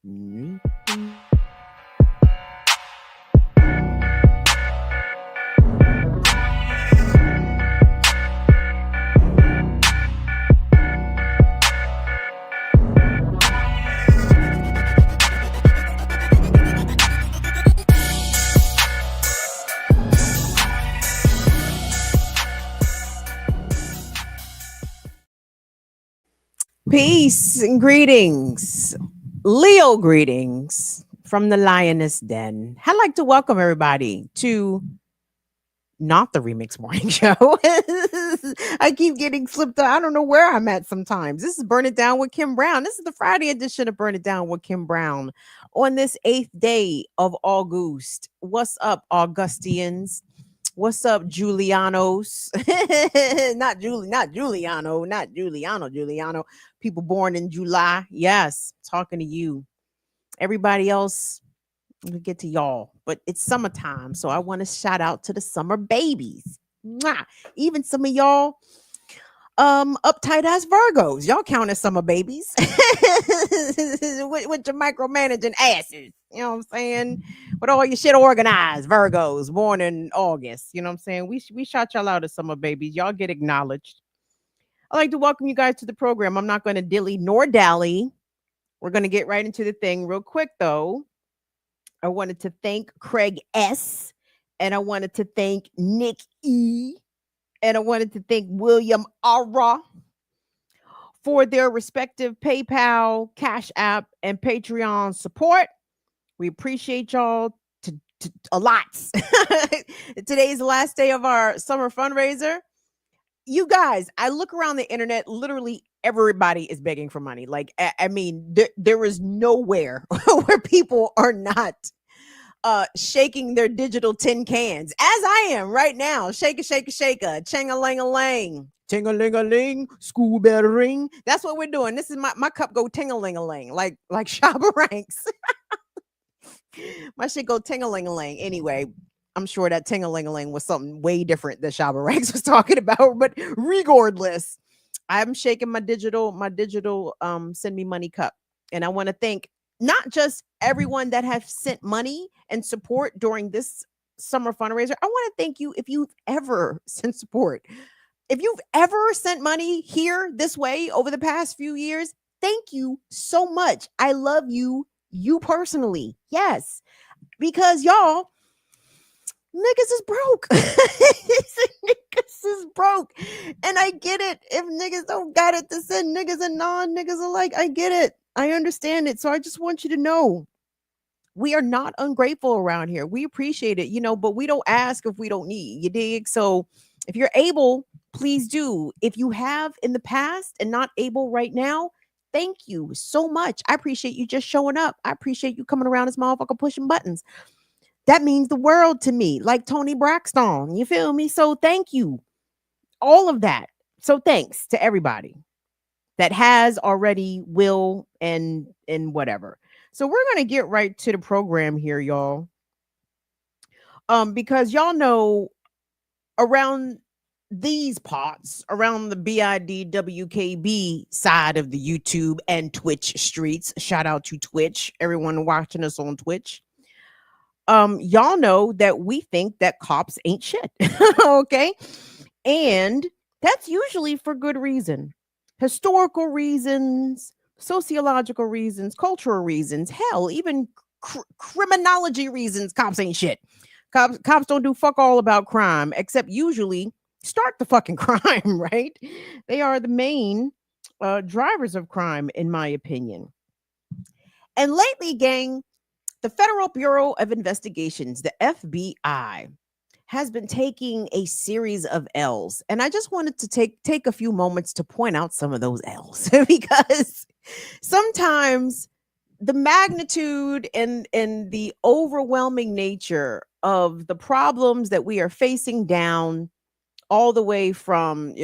Mhm. Peace and greetings. Leo greetings from the Lioness Den. I'd like to welcome everybody to not the Remix Morning Show. I keep getting slipped up. I don't know where I'm at sometimes. This is Burn It Down with Kim Brown. This is the Friday edition of Burn It Down with Kim Brown on this 8th day of August. What's up, Augustians? What's up, Giulianos? Not Giuliano. People born in July. Yes, talking to you. Everybody else, we get to y'all, but it's summertime, so I want to shout out to the summer babies. Mwah. Even some of y'all uptight ass Virgos. Y'all count as summer babies with your micromanaging asses. You know what I'm saying? With all your shit organized, Virgos born in August. You know what I'm saying? We shout y'all out as summer babies. Y'all get acknowledged. I'd like to welcome you guys to the program. I'm not going to dilly nor dally. We're going to get right into the thing real quick, though. I wanted to thank Craig S. And I wanted to thank Nick E. And I wanted to thank William Ara for their respective PayPal, Cash App, and Patreon support. We appreciate y'all a lot. Today's the last day of our summer fundraiser. You guys, I look around the internet, literally everybody is begging for money. Like, I mean, there is nowhere where people are not shaking their digital tin cans, as I am right now. Shake a chang-a-lang-a-lang, ting-a-ling-a-ling, school bell ring. That's what we're doing. This is my cup go ting-a-ling-a-lang, like Shabba Ranks. My shit go ting-a-ling-a-lang. Anyway, I'm sure that ting-a-ling-a-ling was something way different that Shabba Ranks was talking about, but regardless, I'm shaking my digital send me money cup. And I want to thank not just everyone that have sent money and support during this summer fundraiser. I want to thank you if you've ever sent support. If you've ever sent money here this way over the past few years, thank you so much. I love you personally. Yes, because y'all, niggas is broke. Niggas is broke. And I get it. If niggas don't got it to send niggas and non-niggas alike, I get it. I understand it. So I just want you to know we are not ungrateful around here. We appreciate it, but we don't ask if we don't need. You dig? So if you're able, please do. If you have in the past and not able right now, thank you so much. I appreciate you just showing up. I appreciate you coming around this motherfucker pushing buttons. That means the world to me, like Tony Braxton. You feel me? So thank you. All of that. So thanks to everybody that has already, will, and whatever. So we're going to get right to the program here, y'all. Because y'all know around these parts, around the BIDWKB side of the YouTube and Twitch streets, shout out to Twitch, everyone watching us on Twitch. Y'all know that we think that cops ain't shit. Okay. And that's usually for good reason. Historical reasons, sociological reasons, cultural reasons, hell, even criminology reasons. Cops ain't shit. Cops don't do fuck all about crime, except usually start the fucking crime, right? They are the main drivers of crime, in my opinion. And lately, gang, the Federal Bureau of Investigations, the FBI, has been taking a series of L's. And I just wanted to take a few moments to point out some of those L's because sometimes the magnitude and the overwhelming nature of the problems that we are facing down all the way from,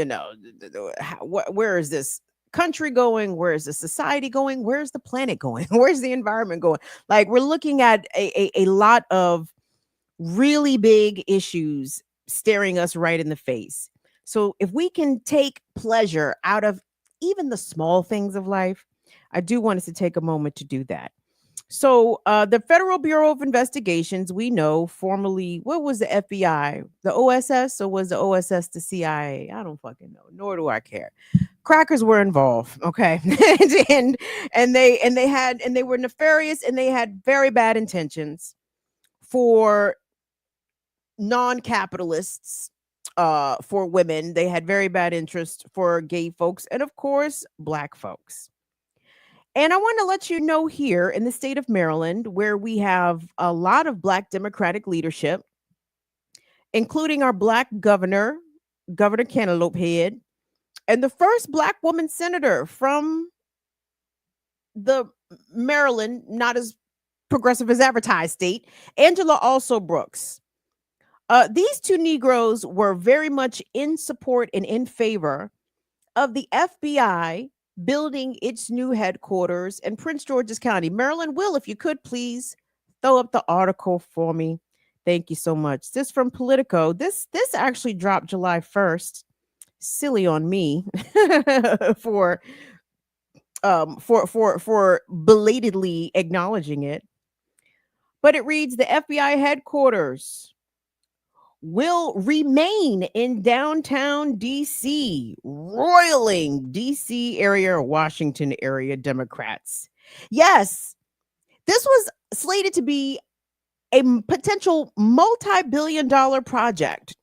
where is this country going? Where is the society going? Where's the planet going? Where's the environment going? Like, we're looking at a lot of really big issues staring us right in the face. So if we can take pleasure out of even the small things of life, I do want us to take a moment to do that. So the Federal Bureau of Investigations, we know, formerly, what was the FBI? The OSS, or was the OSS the CIA? I don't fucking know, nor do I care. Crackers were involved, okay? and and they were nefarious, and they had very bad intentions for non-capitalists, for women. They had very bad interest for gay folks, and of course black folks. And I want to let you know, here in the state of Maryland, where we have a lot of black Democratic leadership, including our black governor, Governor Cantaloupe Head, and the first black woman senator from the Maryland, not as progressive as advertised state, Angela Also Brooks. These two Negroes were very much in support and in favor of the FBI building its new headquarters in Prince George's County, Maryland. Will, if you could please throw up the article for me. Thank you so much. This from Politico. This actually dropped July 1st. Silly on me for belatedly acknowledging it. But it reads, the FBI headquarters will remain in downtown DC, roiling DC area or Washington area Democrats. Yes, this was slated to be a potential multi-billion-dollar project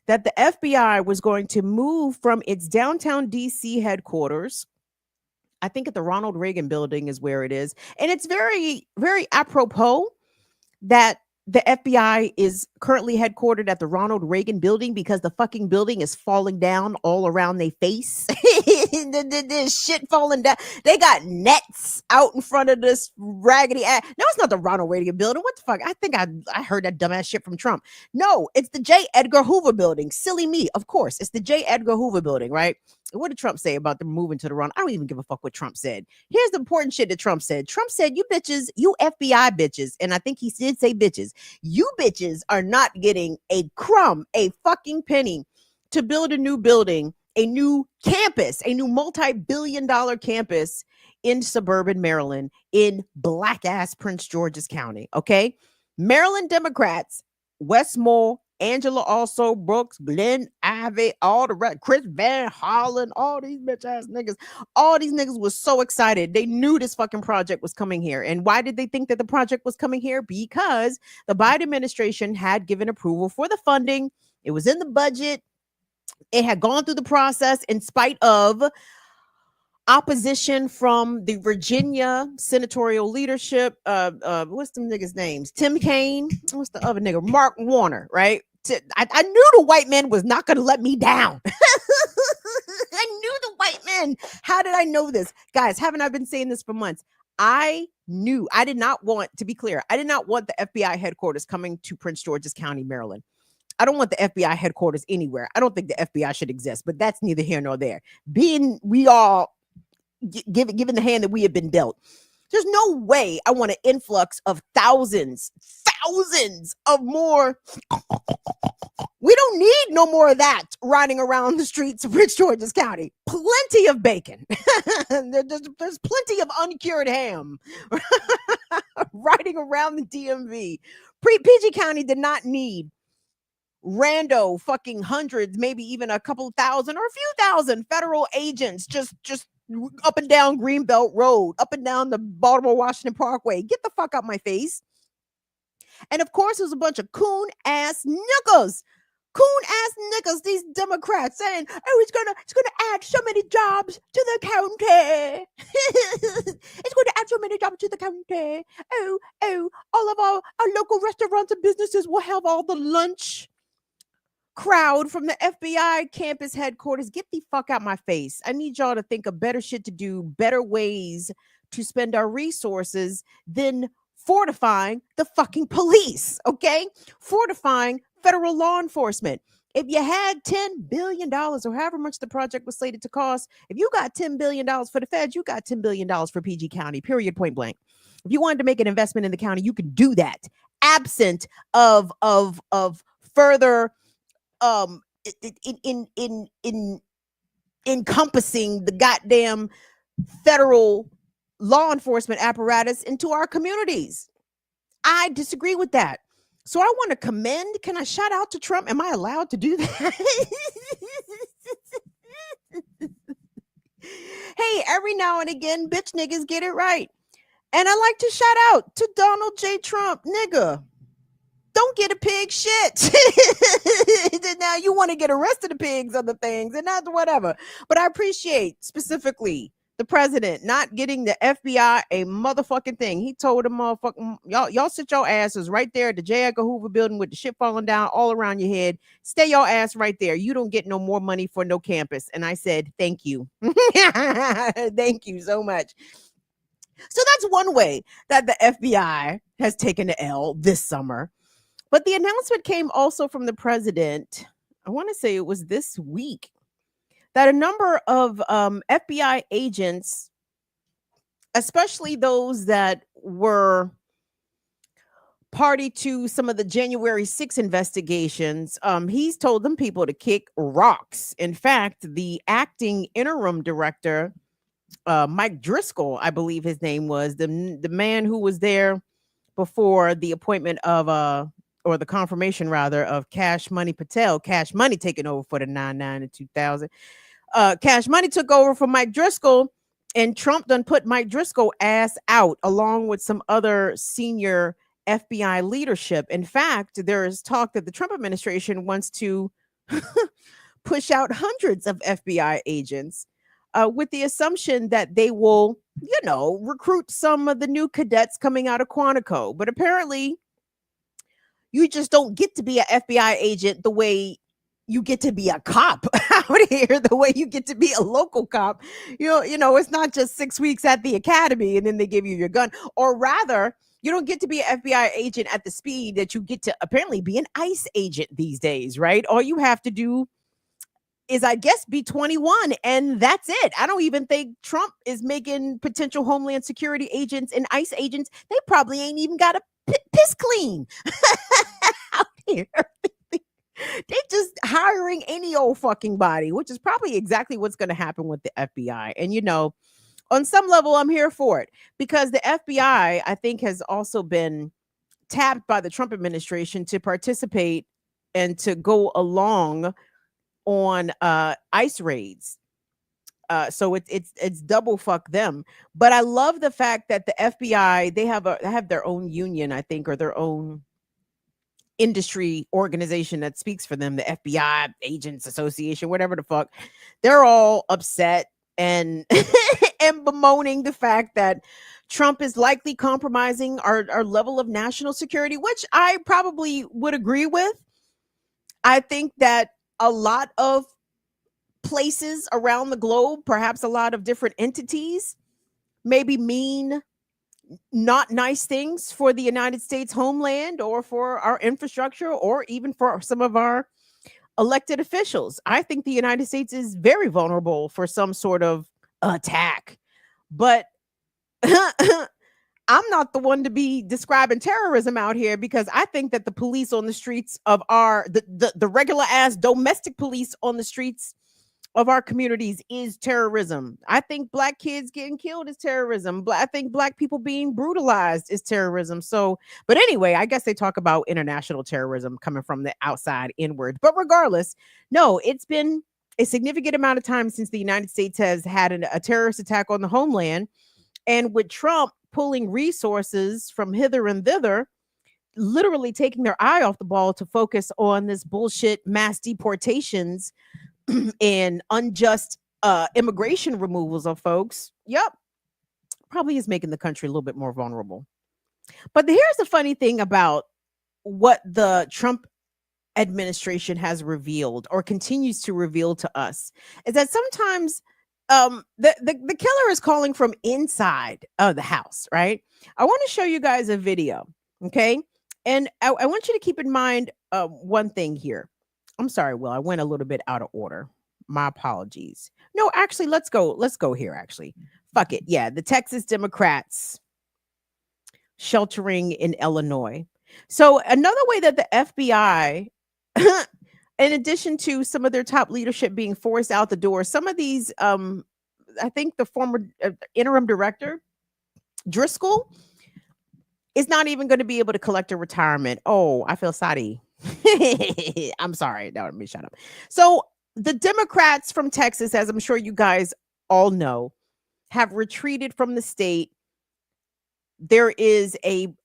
that the FBI was going to move from its downtown DC headquarters. I think at the Ronald Reagan building is where it is. And it's very, very apropos that the FBI is currently headquartered at the Ronald Reagan building, because the fucking building is falling down all around their face. There's shit falling down. They got nets out in front of this raggedy ass. No, it's not the Ronald Reagan building. What the fuck? I think I heard that dumbass shit from Trump. No, it's the J. Edgar Hoover building. Silly me. Of course, it's the J. Edgar Hoover building, right? What did Trump say about them moving to the Ronald? I don't even give a fuck what Trump said. Here's the important shit that Trump said. Trump said, you bitches, you FBI bitches, and I think he did say bitches, you bitches are not getting a crumb, a fucking penny to build a new building, a new campus, a new multi-billion-dollar campus in suburban Maryland, in black ass Prince George's County. Okay. Maryland Democrats, Westmore, Angela Also Brooks, Glenn Ivey, all the rest, Chris Van Hollen, all these bitch ass niggas, all these niggas was so excited. They knew this fucking project was coming here. And why did they think that the project was coming here? Because the Biden administration had given approval for the funding. It was in the budget. It had gone through the process in spite of opposition from the Virginia senatorial leadership. What's them niggas' names? Tim Kaine. What's the other nigga? Mark Warner, right? I knew the white man was not going to let me down. I knew the white man. How did I know this? Guys, haven't I been saying this for months? I knew. I did not want, to be clear, I did not want the FBI headquarters coming to Prince George's County, Maryland. I don't want the FBI headquarters anywhere. I don't think the FBI should exist, but that's neither here nor there. We all given the hand that we have been dealt, there's no way I want an influx of thousands of more. We don't need no more of that riding around the streets of Prince George's County. Plenty of bacon. There's plenty of uncured ham riding around the DMV. PG County did not need rando fucking hundreds, maybe even a couple thousand or a few thousand federal agents just up and down Greenbelt Road, up and down the Baltimore Washington Parkway. Get the fuck out my face. And of course, there's a bunch of coon ass niggas, these Democrats saying, oh, it's gonna add so many jobs to the county. It's going to add so many jobs to the county. Oh, all of our local restaurants and businesses will have all the lunch crowd from the FBI campus headquarters. Get the fuck out my face. I need y'all to think of better shit to do, better ways to spend our resources than fortifying the fucking police, okay? Fortifying federal law enforcement. If you had $10 billion or however much the project was slated to cost, if you got $10 billion for the feds, you got $10 billion for PG County, period, point blank. If you wanted to make an investment in the county, you could do that, absent of further in encompassing the goddamn federal law enforcement apparatus into our communities. I disagree with that. So I want to commend. Can I shout out to Trump? Am I allowed to do that? Hey, every now and again, bitch niggas get it right. And I like to shout out to Donald J. Trump, nigga. Don't get a pig shit. Now you want to get arrested, the pigs, other things, and not whatever. But I appreciate specifically the president not getting the FBI a motherfucking thing. He told them, motherfucking, y'all sit your asses right there at the J. Edgar Hoover building with the shit falling down all around your head. Stay your ass right there. You don't get no more money for no campus. And I said, thank you. Thank you so much. So that's one way that the FBI has taken the L this summer. But the announcement came also from the president. I want to say it was this week that a number of FBI agents, especially those that were party to some of the January 6 investigations, he's told them people to kick rocks. In fact, the acting interim director, Mike Driscoll, I believe his name was, the man who was there before the appointment of or the confirmation rather of Cash Money Patel. Cash Money taking over for the 99 and 2000. Cash Money took over from Mike Driscoll, and Trump done put Mike Driscoll ass out along with some other senior FBI leadership. In fact, there is talk that the Trump administration wants to push out hundreds of FBI agents with the assumption that they will, recruit some of the new cadets coming out of Quantico. But apparently, you just don't get to be an FBI agent the way you get to be a cop out here, the way you get to be a local cop. It's not just 6 weeks at the academy and then they give you your gun. Or rather, you don't get to be an FBI agent at the speed that you get to apparently be an ICE agent these days, right? All you have to do is, I guess, be 21, and that's it. I don't even think Trump is making potential Homeland Security agents and ICE agents. They probably ain't even got a piss clean out here. They just hiring any old fucking body, which is probably exactly what's going to happen with the FBI. And, on some level, I'm here for it because the FBI, I think, has also been tapped by the Trump administration to participate and to go along on ICE raids. So it's double fuck them. But I love the fact that the FBI, they have their own union, I think, or their own industry organization that speaks for them, the FBI Agents Association, whatever the fuck. They're all upset and and bemoaning the fact that Trump is likely compromising our level of national security, which I probably would agree with. I think that a lot of places around the globe, perhaps a lot of different entities, maybe mean not nice things for the United States homeland or for our infrastructure or even for some of our elected officials. I think the United States is very vulnerable for some sort of attack. But I'm not the one to be describing terrorism out here because I think that the police on the streets of the regular ass domestic police on the streets of our communities is terrorism. I think Black kids getting killed is terrorism. I think Black people being brutalized is terrorism. So, but anyway, I guess they talk about international terrorism coming from the outside inward. But regardless, no, it's been a significant amount of time since the United States has had a terrorist attack on the homeland. And with Trump pulling resources from hither and thither, literally taking their eye off the ball to focus on this bullshit mass deportations and unjust immigration removals of folks, probably is making the country a little bit more vulnerable. But here's the funny thing about what the Trump administration has revealed or continues to reveal to us is that sometimes the killer is calling from inside of the house, right? I want to show you guys a video, okay? And I want you to keep in mind one thing here. I'm sorry, Will, I went a little bit out of order. My apologies. No, actually, let's go here, actually. Fuck it. Yeah, the Texas Democrats sheltering in Illinois. So another way that the FBI, in addition to some of their top leadership being forced out the door, some of these, I think the former interim director Driscoll is not even going to be able to collect a retirement. Oh, I feel sorry. I'm sorry. No, let me shut up. So the Democrats from Texas, as I'm sure you guys all know, have retreated from the state. There is an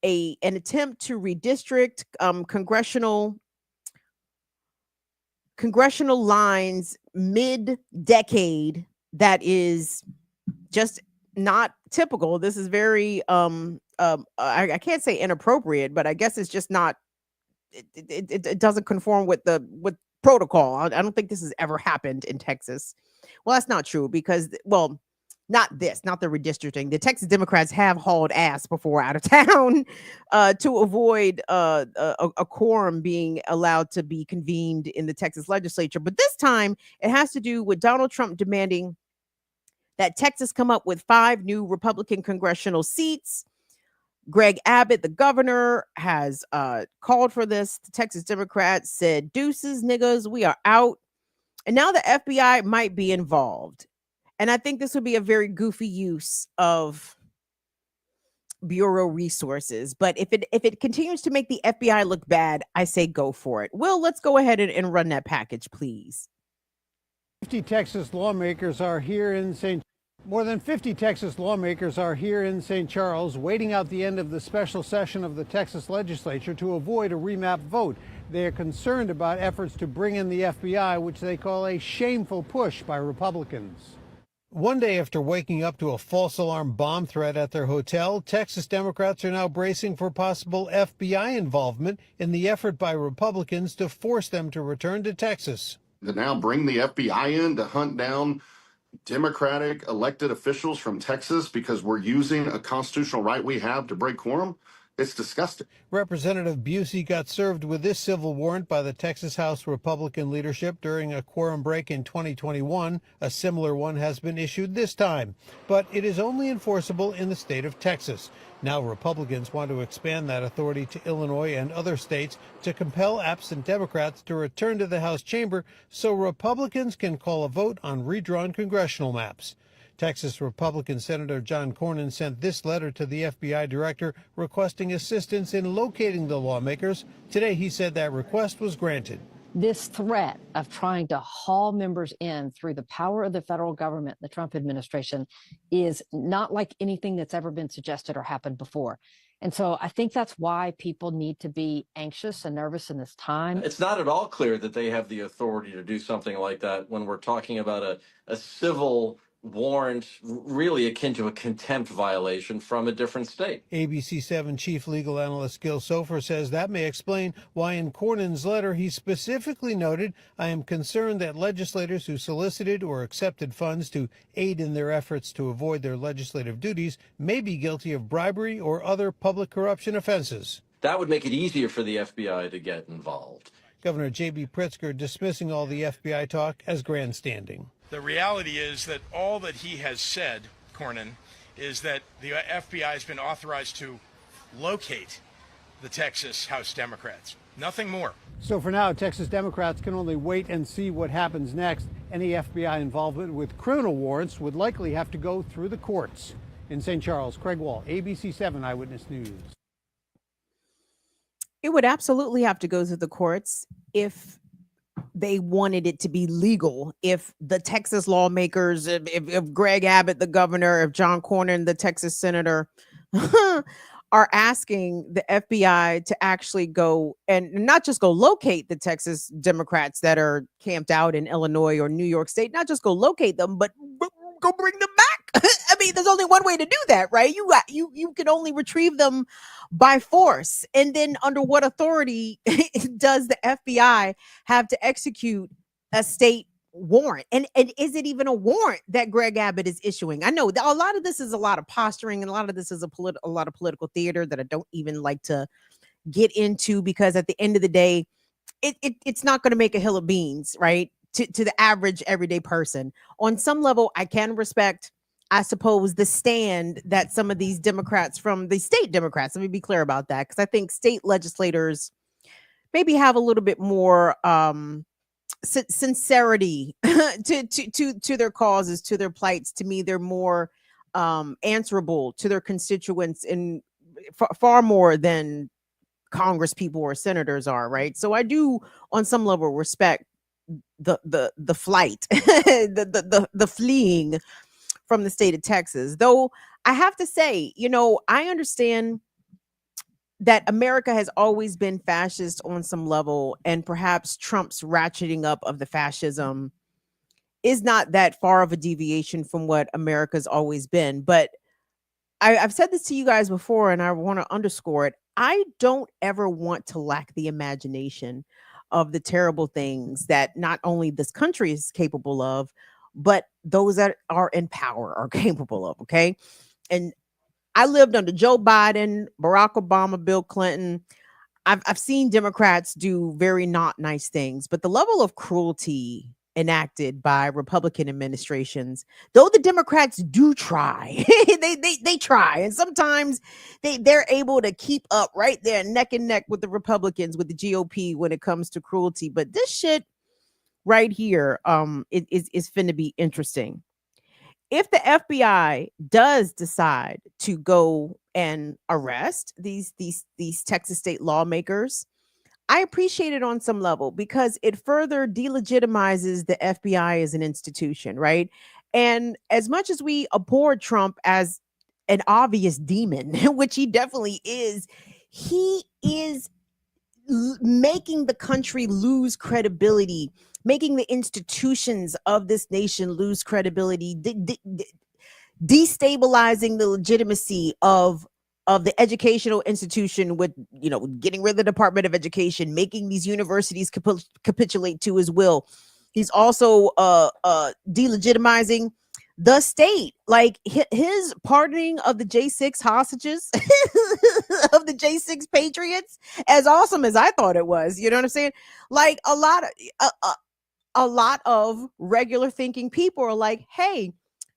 attempt to redistrict congressional lines mid-decade that is just not typical. This is very I can't say inappropriate, but I guess it's just not it doesn't conform with protocol. I don't think this has ever happened in Texas. Well, that's not true because not the redistricting. The Texas Democrats have hauled ass before out of town to avoid a quorum being allowed to be convened in the Texas legislature. But this time it has to do with Donald Trump demanding that Texas come up with 5 new Republican congressional seats. Greg Abbott, the governor, has called for this. The Texas Democrats said, deuces, niggas, we are out. And now the FBI might be involved. And I think this would be a very goofy use of Bureau resources. But if it continues to make the FBI look bad, I say go for it. Will, let's go ahead and run that package, please. 50 Texas lawmakers are here in More than 50 Texas lawmakers are here in St. Charles, waiting out the end of the special session of the Texas legislature to avoid a remap vote. They are concerned about efforts to bring in the FBI, which they call a shameful push by Republicans. One day after waking up to a false alarm bomb threat at their hotel, Texas Democrats are now bracing for possible FBI involvement in the effort by Republicans to force them to return to Texas. To now bring the FBI in to hunt down Democratic elected officials from Texas because we're using a constitutional right we have to break quorum. It's disgusting. Representative Busey got served with this civil warrant by the Texas House Republican leadership during a quorum break in 2021. A similar one has been issued this time, but it is only enforceable in the state of Texas. Now Republicans want to expand that authority to Illinois and other states to compel absent Democrats to return to the House chamber so Republicans can call a vote on redrawn congressional maps. Texas Republican Senator John Cornyn sent this letter to the FBI director requesting assistance in locating the lawmakers. Today, he said that request was granted. This threat of trying to haul members in through the power of the federal government, the Trump administration, is not like anything that's ever been suggested or happened before. And so I think that's why people need to be anxious and nervous in this time. It's not at all clear that they have the authority to do something like that when we're talking about a civil warrant, really akin to a contempt violation from a different state. ABC 7 chief legal analyst Gil Sofer says that may explain why in Cornyn's letter he specifically noted, I am concerned that legislators who solicited or accepted funds to aid in their efforts to avoid their legislative duties may be guilty of bribery or other public corruption offenses. That would make it easier for the FBI to get involved. Governor J.B. Pritzker dismissing all the FBI talk as grandstanding. The reality is that all that he has said, Cornyn, is that the FBI has been authorized to locate the Texas House Democrats. Nothing more. So for now, Texas Democrats can only wait and see what happens next. Any FBI involvement with criminal warrants would likely have to go through the courts. In St. Charles, Craig Wall, ABC 7 Eyewitness News. It would absolutely have to go through the courts if they wanted it to be legal. If the Texas lawmakers, if Greg Abbott, the governor, if John Cornyn, the Texas senator, are asking the FBI to actually go and not just go locate the Texas Democrats that are camped out in Illinois or New York State, not just go locate them, but go bring them back. I mean, there's only one way to do that, right? You can only retrieve them by force. And then under what authority does the FBI have to execute a state warrant? And is it even a warrant that Greg Abbott is issuing? I know that a lot of this is a lot of posturing and a lot of this is a lot of political theater that I don't even like to get into, because at the end of the day, it's not going to make a hill of beans, right? To the average everyday person. On some level, I can respect, I suppose, the stand that some of these Democrats from the state Democrats, let me be clear about that, because I think state legislators maybe have a little bit more sincerity to their causes, to their plights. To me, they're more answerable to their constituents in far more than Congress people or senators are, right? So I do, on some level, respect the flight, the fleeing from the state of Texas. Though I have to say, I understand that America has always been fascist on some level, and perhaps Trump's ratcheting up of the fascism is not that far of a deviation from what America's always been. But I've said this to you guys before, and I want to underscore it. I don't ever want to lack the imagination of the terrible things that not only this country is capable of, but those that are in power are capable of. Okay. And I lived under Joe Biden, Barack Obama, Bill Clinton. I've seen Democrats do very not nice things, but the level of cruelty enacted by Republican administrations, though the Democrats do try, they try, and sometimes they're able to keep up right there neck and neck with the Republicans, with the GOP when it comes to cruelty. But this shit right here, is finna be interesting. If the FBI does decide to go and arrest these Texas state lawmakers, I appreciate it on some level because it further delegitimizes the FBI as an institution, right? And as much as we abhor Trump as an obvious demon, which he definitely is, he is making the country lose credibility, making the institutions of this nation lose credibility, destabilizing the legitimacy of the educational institution, with getting rid of the Department of Education, making these universities capitulate to his will. He's also delegitimizing the state, like his pardoning of the J6 hostages, of the J6 patriots, as awesome as I thought it was. You know what I'm saying? Like a lot of regular thinking people are like, hey,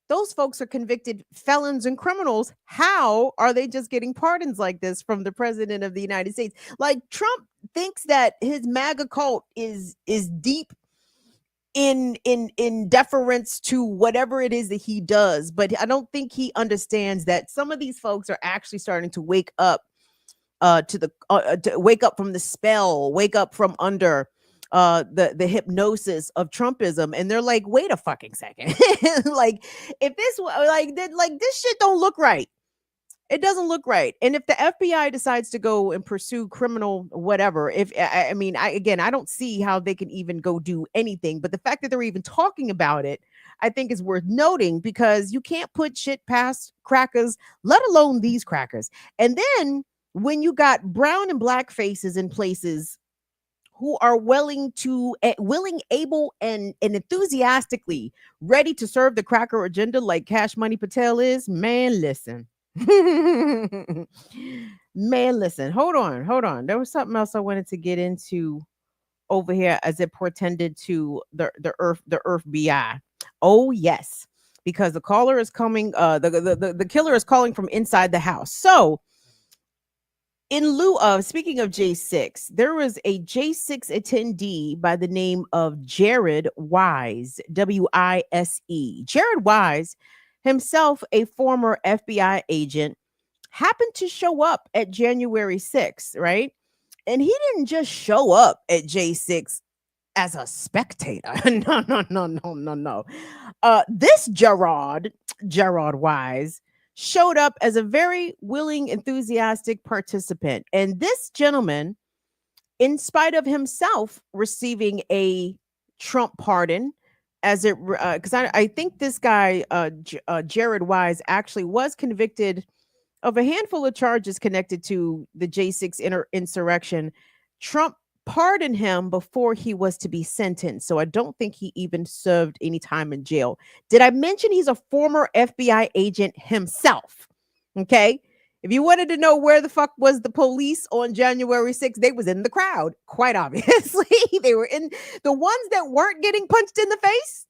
those folks are convicted felons and criminals. How are they just getting pardons like this from the president of the United States? Like, Trump thinks that his MAGA cult is deep in deference to whatever it is that he does, but I don't think he understands that some of these folks are actually starting to wake up to wake up from the spell, wake up from under the hypnosis of Trumpism, and they're like, wait a fucking second. Like, if this this shit don't look right, it doesn't look right. And if the FBI decides to go and pursue criminal whatever, if I mean, I don't see how they can even go do anything, but the fact that they're even talking about it, I think is worth noting, because you can't put shit past crackers, let alone these crackers. And then when you got brown and black faces in places who are willing, able, and enthusiastically ready to serve the cracker agenda like Cash Money Patel is, man, listen. Man, listen. Hold on. There was something else I wanted to get into over here as it portended to the Earth BI. Oh, yes. Because the caller is coming, the killer is calling from inside the house. So, in lieu of, speaking of J6, there was a J6 attendee by the name of Jared Wise, Wise. Jared Wise, himself a former FBI agent, happened to show up at January 6th, right? And he didn't just show up at J6 as a spectator. No. This Gerard Wise showed up as a very willing, enthusiastic participant. And this gentleman, in spite of himself receiving a Trump pardon, as it because I think this guy Jared Wise actually was convicted of a handful of charges connected to the J6 insurrection. Trump pardoned him before he was to be sentenced, so I don't think he even served any time in jail. Did I mention he's a former FBI agent himself? Okay. If you wanted to know where the fuck was the police on January 6th, they was in the crowd, quite obviously. They were in the ones that weren't getting punched in the face,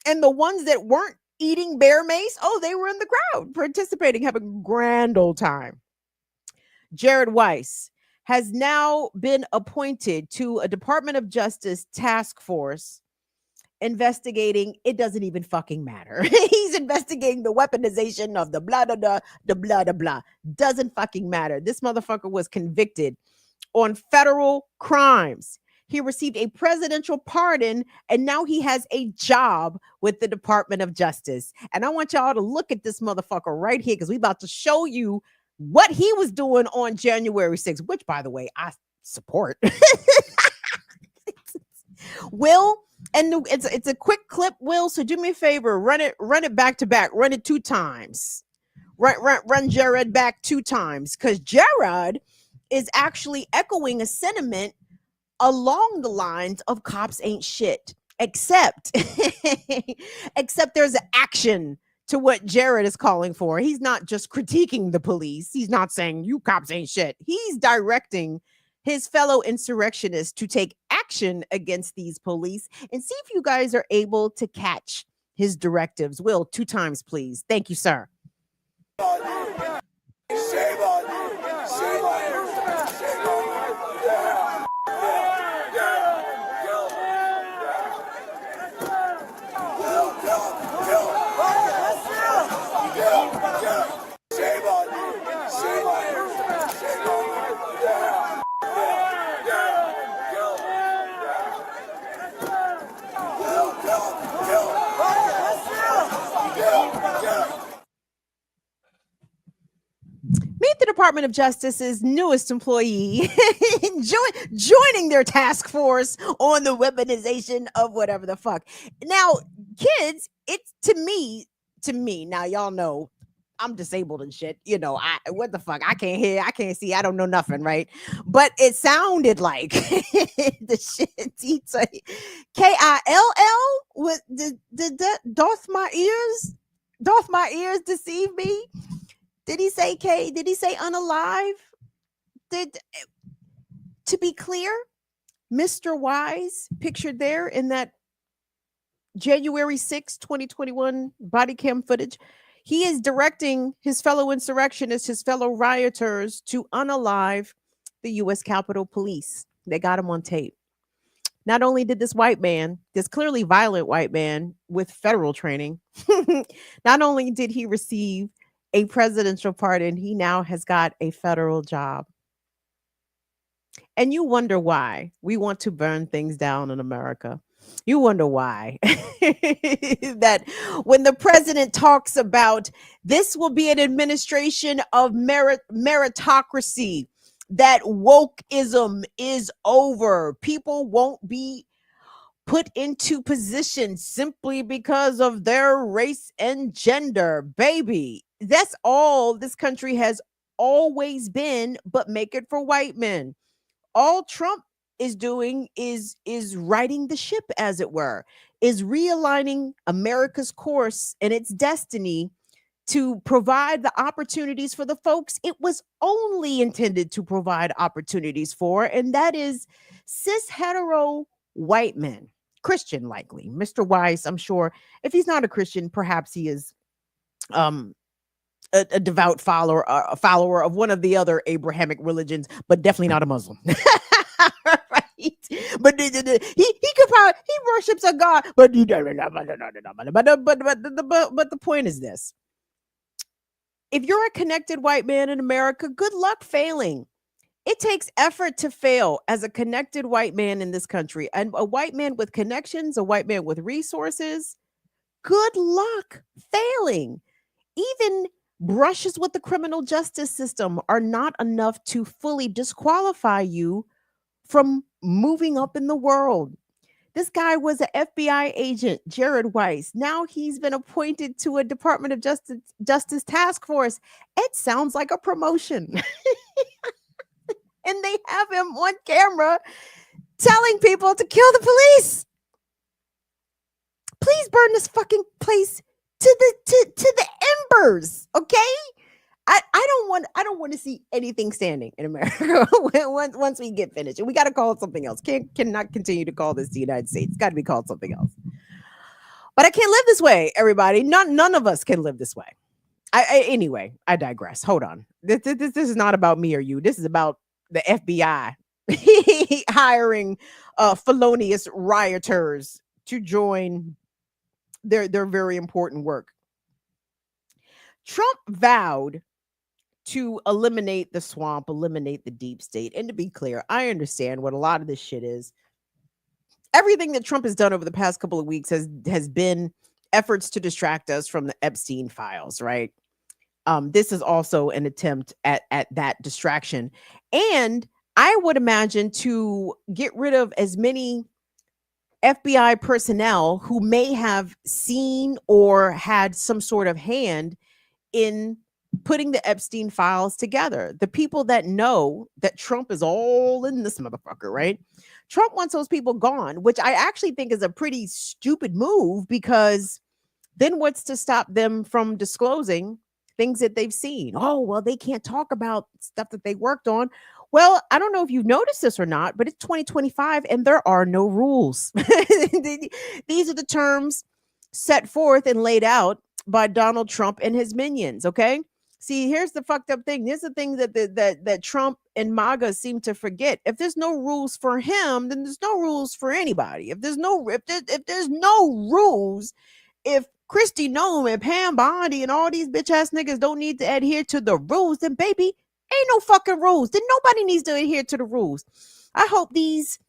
and the ones that weren't eating bear mace. Oh, they were in the crowd participating, having a grand old time. Jared Weiss has now been appointed to a Department of Justice task force, investigating, it doesn't even fucking matter. He's investigating the weaponization of the blah, blah, blah, the blah, blah, blah. Doesn't fucking matter. This motherfucker was convicted on federal crimes. He received a presidential pardon, and now he has a job with the Department of Justice. And I want y'all to look at this motherfucker right here, because we about to show you what he was doing on January 6th, which, by the way, I support. Will, and it's a quick clip, Will, so do me a favor, run it back to back, run it 2 times. Run Jared back 2 times, because Jared is actually echoing a sentiment along the lines of cops ain't shit, except there's an action to what Jared is calling for. He's not just critiquing the police. He's not saying you cops ain't shit. He's directing his fellow insurrectionists to take action against these police, and see if you guys are able to catch his directives. Will, 2 times, please. Thank you, sir. Shame on you. Shame on you. Shame on you. Meet the Department of Justice's newest employee joining their task force on the weaponization of whatever the fuck. Now, kids, it's to me, now y'all know I'm disabled and shit. You know, what the fuck? I can't hear, I can't see, I don't know nothing, right? But it sounded like the shit he said. Kill? What doth my ears deceive me? Did he say K? Did he say unalive? To be clear, Mr. Wise, pictured there in that January 6, 2021 body cam footage, he is directing his fellow insurrectionists, his fellow rioters, to unalive the U.S. Capitol Police. They got him on tape. Not only did this white man, this clearly violent white man with federal training, not only did he receive a presidential pardon, he now has got a federal job. And you wonder why we want to burn things down in America. You wonder why that when the president talks about this will be an administration of meritocracy, that wokeism is over. People won't be put into position simply because of their race and gender. Baby, that's all this country has always been, but make it for white men. All Trump is doing is righting the ship, as it were, is realigning America's course and its destiny to provide the opportunities for the folks it was only intended to provide opportunities for, and that is cis hetero white men. Christian, likely. Mr. Weiss, I'm sure, if he's not a Christian, perhaps he is a devout follower of one of the other Abrahamic religions, but definitely not a Muslim. Right? But he could probably, he worships a God, but the point is this: if you're a connected white man in America, good luck failing. It takes effort to fail as a connected white man in this country, and a white man with connections, a white man with resources. Good luck failing. Even brushes with the criminal justice system are not enough to fully disqualify you from moving up in the world. This guy was an FBI agent, Jared Weiss. Now he's been appointed to a Department of Justice task force. It sounds like a promotion. And they have him on camera telling people to kill the police. Please burn this fucking place to the embers, okay? I don't want to see anything standing in America once we get finished. And we got to call it something else. Cannot continue to call this the United States. It's got to be called something else. But I can't live this way, everybody. None of us can live this way. Anyway, I digress. Hold on. This is not about me or you. This is about the FBI hiring felonious rioters to join their very important work. Trump vowed to eliminate the swamp, eliminate the deep state. And to be clear, I understand what a lot of this shit is. Everything that Trump has done over the past couple of weeks has been efforts to distract us from the Epstein files, right? This is also an attempt at that distraction. And I would imagine to get rid of as many FBI personnel who may have seen or had some sort of hand in putting the Epstein files together. The people that know that Trump is all in this motherfucker, right? Trump wants those people gone, which I actually think is a pretty stupid move, because then what's to stop them from disclosing things that they've seen? Oh, well, they can't talk about stuff that they worked on. Well, I don't know if you've noticed this or not, but it's 2025 and there are no rules. These are the terms set forth and laid out by Donald Trump and his minions. Okay. See, here's the fucked up thing. Here's the thing that Trump and MAGA seem to forget. If there's no rules for him, then there's no rules for anybody. If there's no rules, if Christy Nome and Pam Bondi and all these bitch ass niggas don't need to adhere to the rules, then baby, ain't no fucking rules. Then nobody needs to adhere to the rules. I hope these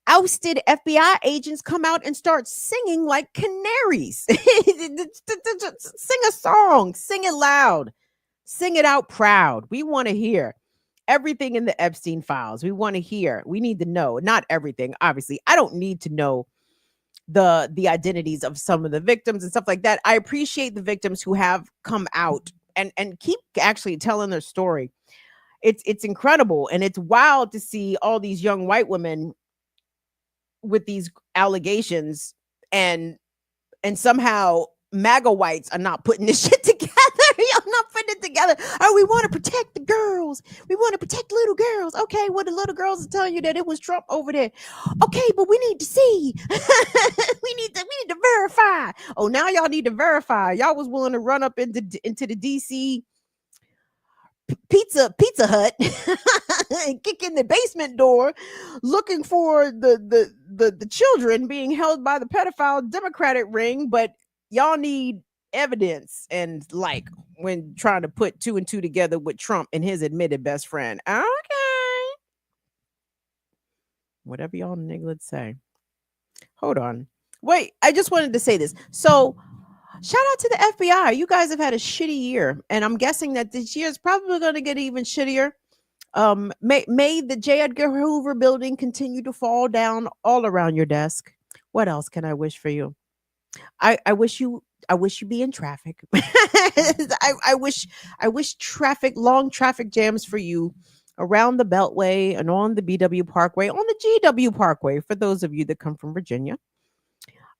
ousted FBI agents come out and start singing like canaries. Sing a song, sing it loud, sing it out proud. We want to hear everything in the Epstein files. We want to hear, we need to know, not everything. Obviously, I don't need to know the identities of some of the victims and stuff like that. I appreciate the victims who have come out and keep actually telling their story. It's incredible, and it's wild to see all these young white women with these allegations, and somehow MAGA whites are not putting this shit together. Y'all not putting it together. Oh, we want to protect the girls. We want to protect little girls. Okay, well, the little girls are telling you that it was Trump over there. Okay, but we need to see. we need to verify. Oh, now y'all need to verify. Y'all was willing to run up into the DC Pizza Hut and kick in the basement door looking for the children being held by the pedophile Democratic ring, but y'all need evidence, and like when trying to put two and two together with Trump and his admitted best friend. Okay, whatever y'all nigglets say. Hold on, wait, I just wanted to say this. So shout out to the FBI. You guys have had a shitty year, and I'm guessing that this year is probably going to get even shittier. May the J. Edgar Hoover building continue to fall down all around your desk. What else can I wish for you? I wish you be in traffic. I wish long traffic jams for you around the Beltway and on the BW Parkway, on the GW Parkway, for those of you that come from Virginia.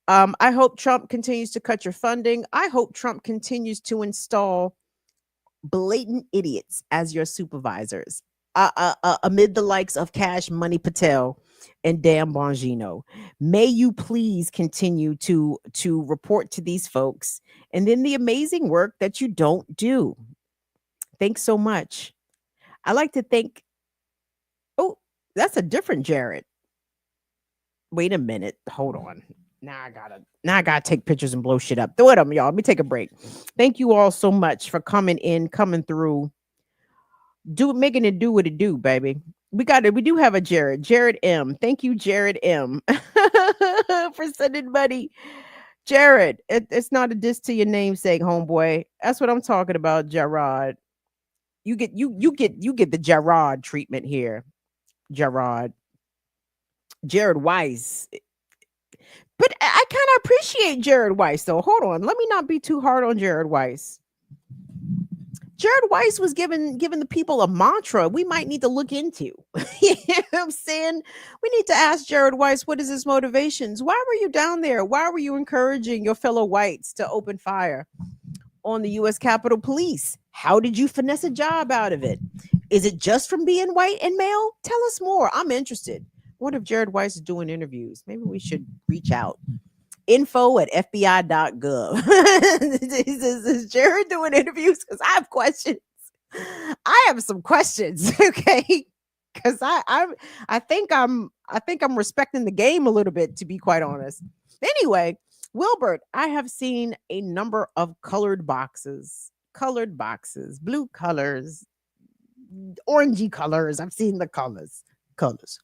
I hope Trump continues to cut your funding. I hope Trump continues to install blatant idiots as your supervisors, amid the likes of Cash Money Patel and Dan Bongino. May you please continue to report to these folks, and then the amazing work that you don't do. Thanks so much. I like to thank. Oh, that's a different Jared. Wait a minute. Hold on. Now I gotta take pictures and blow shit up. Do it, y'all. Let me take a break. Thank you all so much for coming through, making it do what it do, baby. We do have a Jared M. Thank you, Jared M. for sending money. Jared, it's not a diss to your namesake, homeboy. That's what I'm talking about, Gerard. You get the Gerard treatment here, Gerard. Jared Weiss. But I kind of appreciate Jared Weiss, though. Hold on. Let me not be too hard on Jared Weiss. Jared Weiss was giving the people a mantra we might need to look into. You know what I'm saying? We need to ask Jared Weiss, what is his motivations? Why were you down there? Why were you encouraging your fellow whites to open fire on the U.S. Capitol Police? How did you finesse a job out of it? Is it just from being white and male? Tell us more. I'm interested. What if Jared Weiss is doing interviews? Maybe we should reach out. info@fbi.gov. Is Jared doing interviews? Because I have questions. I have some questions, okay? Because I think I'm I think I'm respecting the game a little bit, to be quite honest. Anyway, Wilbert, I have seen a number of colored boxes, blue colors, orangey colors. I've seen the colors, colors.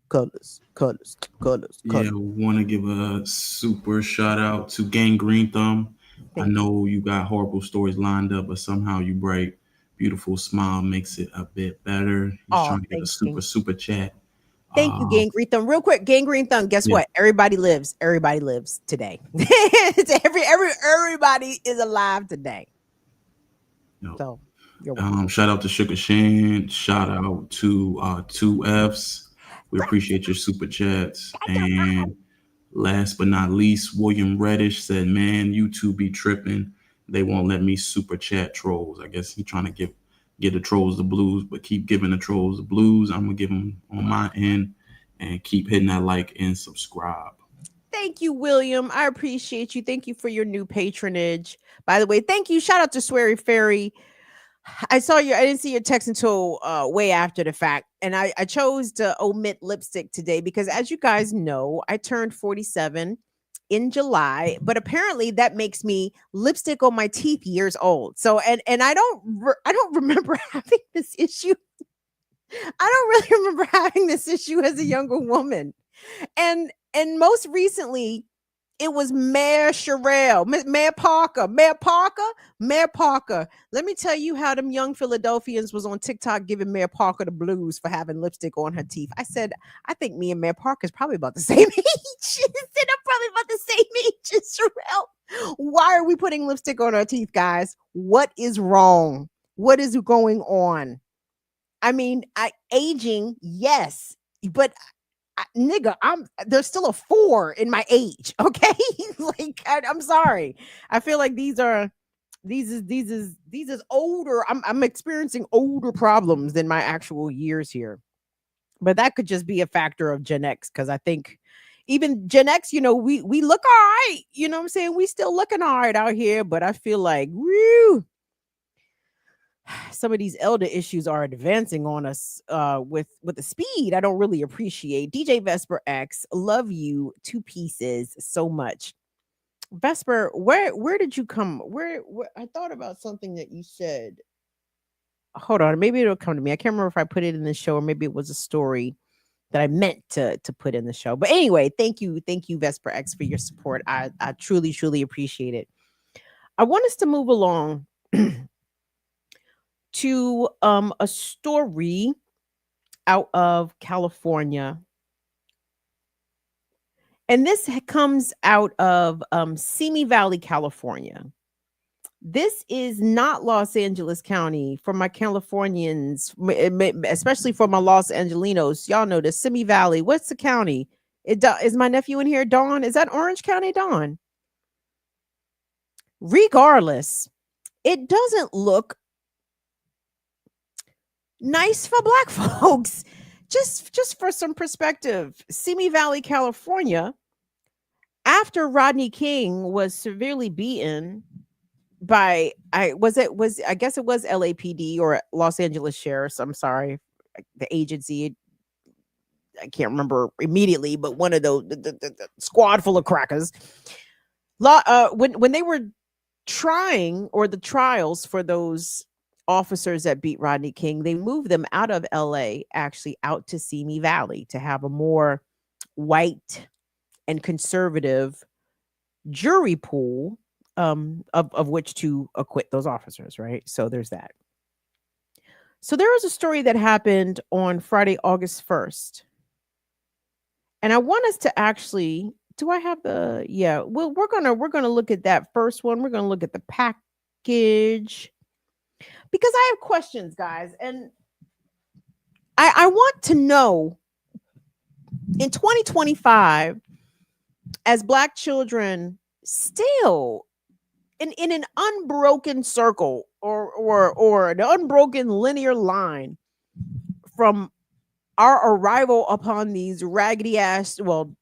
Yeah, want to give a super shout out to Gang Green Thumb. I Thank you. know you got horrible stories lined up, but somehow you break. Beautiful smile makes it a bit better. He's Oh, trying to give a thank you. super chat. Thank you, Uh, Gang Green Thumb. Real quick, Gang Green Thumb. Guess yeah, what? Everybody lives. Everybody lives today. It's everybody is alive today. no. So you're welcome. Shout out to Sugar Shan. Shout out to two Fs. We appreciate your super chats. And last but not least, William Reddish said, "Man, YouTube be tripping. They won't let me super chat trolls. I guess he's trying to get the trolls the blues, but keep giving the trolls the blues. I'm gonna give them on my end, and keep hitting that like and subscribe." Thank you, William. I appreciate you. Thank you for your new patronage. By the way, thank you. Shout out to Sweary Fairy. I didn't see your text until way after the fact. And I chose to omit lipstick today because, as you guys know, I turned 47 in July, but apparently that makes me lipstick on my teeth years old. So, and I don't remember having this issue. I don't really remember having this issue as a younger woman. And most recently, it was Mayor Sherrill, Mayor Parker. Let me tell you how them young Philadelphians was on TikTok giving Mayor Parker the blues for having lipstick on her teeth. I said, I think me and Mayor Parker is probably about the same age. She said, I'm probably about the same age as Sherrill. Why are we putting lipstick on our teeth, guys? What is wrong? What is going on? I mean, aging, yes, but nigga, there's still a 4 in my age. Okay, like I'm sorry. I feel like these is older. I'm experiencing older problems than my actual years here, but that could just be a factor of Gen X because I think even Gen X, we look all right. You know what I'm saying? We still looking all right out here, but I feel like woo, some of these elder issues are advancing on us with the speed I don't really appreciate. DJ Vesper X, love you 2 pieces so much. Vesper, where did you come? Where I thought about something that you said. Hold on, maybe it'll come to me. I can't remember if I put it in the show or maybe it was a story that I meant to put in the show. But anyway, thank you, Vesper X, for your support. I truly appreciate it. I want us to move along to a story out of California. And this comes out of Simi Valley, California. This is not Los Angeles County. For my Californians, especially for my Los Angelinos, y'all know this. Simi Valley. What's the county? Is my nephew in here, Dawn? Is that Orange County, Dawn? Regardless, it doesn't look nice for black folks. Just for some perspective, Simi Valley, California, after Rodney King was severely beaten by I guess it was LAPD or Los Angeles Sheriffs. I'm sorry, the agency. I can't remember immediately, but one of those the squad full of crackers. When they were trying or the trials for those officers that beat Rodney King, they moved them out of LA, actually out to Simi Valley to have a more white and conservative jury pool of which to acquit those officers, right? So there's that. So there was a story that happened on Friday, August 1st. And I want us to actually, do I have the, yeah, well, we're gonna look at that first one. We're gonna look at the package because I have questions, guys, and I want to know in 2025, as Black children still in an unbroken circle or an unbroken linear line from our arrival upon these raggedy ass, well,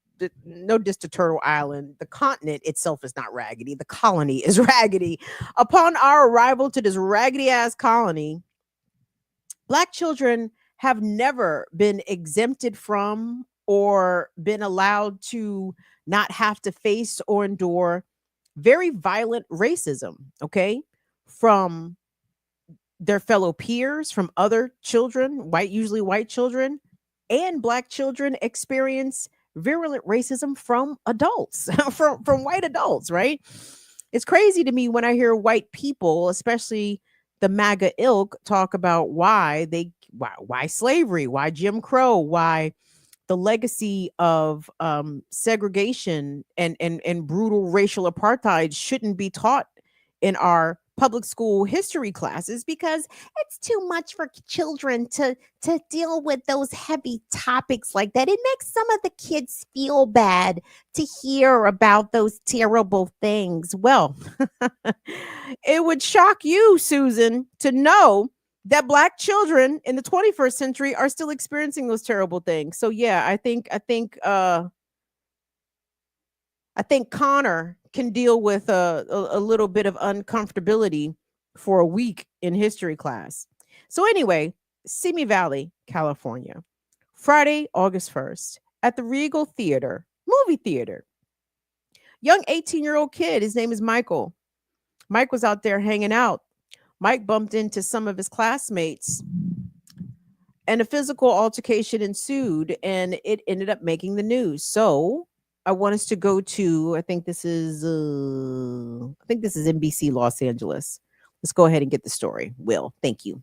no diss to Turtle Island. The continent itself is not raggedy. The colony is raggedy. Upon our arrival to this raggedy ass colony, Black children have never been exempted from or been allowed to not have to face or endure very violent racism, okay, from their fellow peers, from other children, usually white children, and black children experience virulent racism from adults, from white adults, right? It's crazy to me when I hear white people, especially the MAGA ilk, talk about why slavery, why Jim Crow, why the legacy of segregation and brutal racial apartheid shouldn't be taught in our public school history classes because it's too much for children to deal with those heavy topics like that. It makes some of the kids feel bad to hear about those terrible things. Well, it would shock you, Susan, to know that black children in the 21st century are still experiencing those terrible things. So yeah, I think Connor can deal with a little bit of uncomfortability for a week in history class. So anyway, Simi Valley, California, Friday, August 1st, at the Regal Theater, movie theater. Young 18-year-old kid, his name is Michael. Mike was out there hanging out. Mike bumped into some of his classmates and a physical altercation ensued and it ended up making the news. So I want us to go to, I think this is NBC Los Angeles. Let's go ahead and get the story. Will, thank you.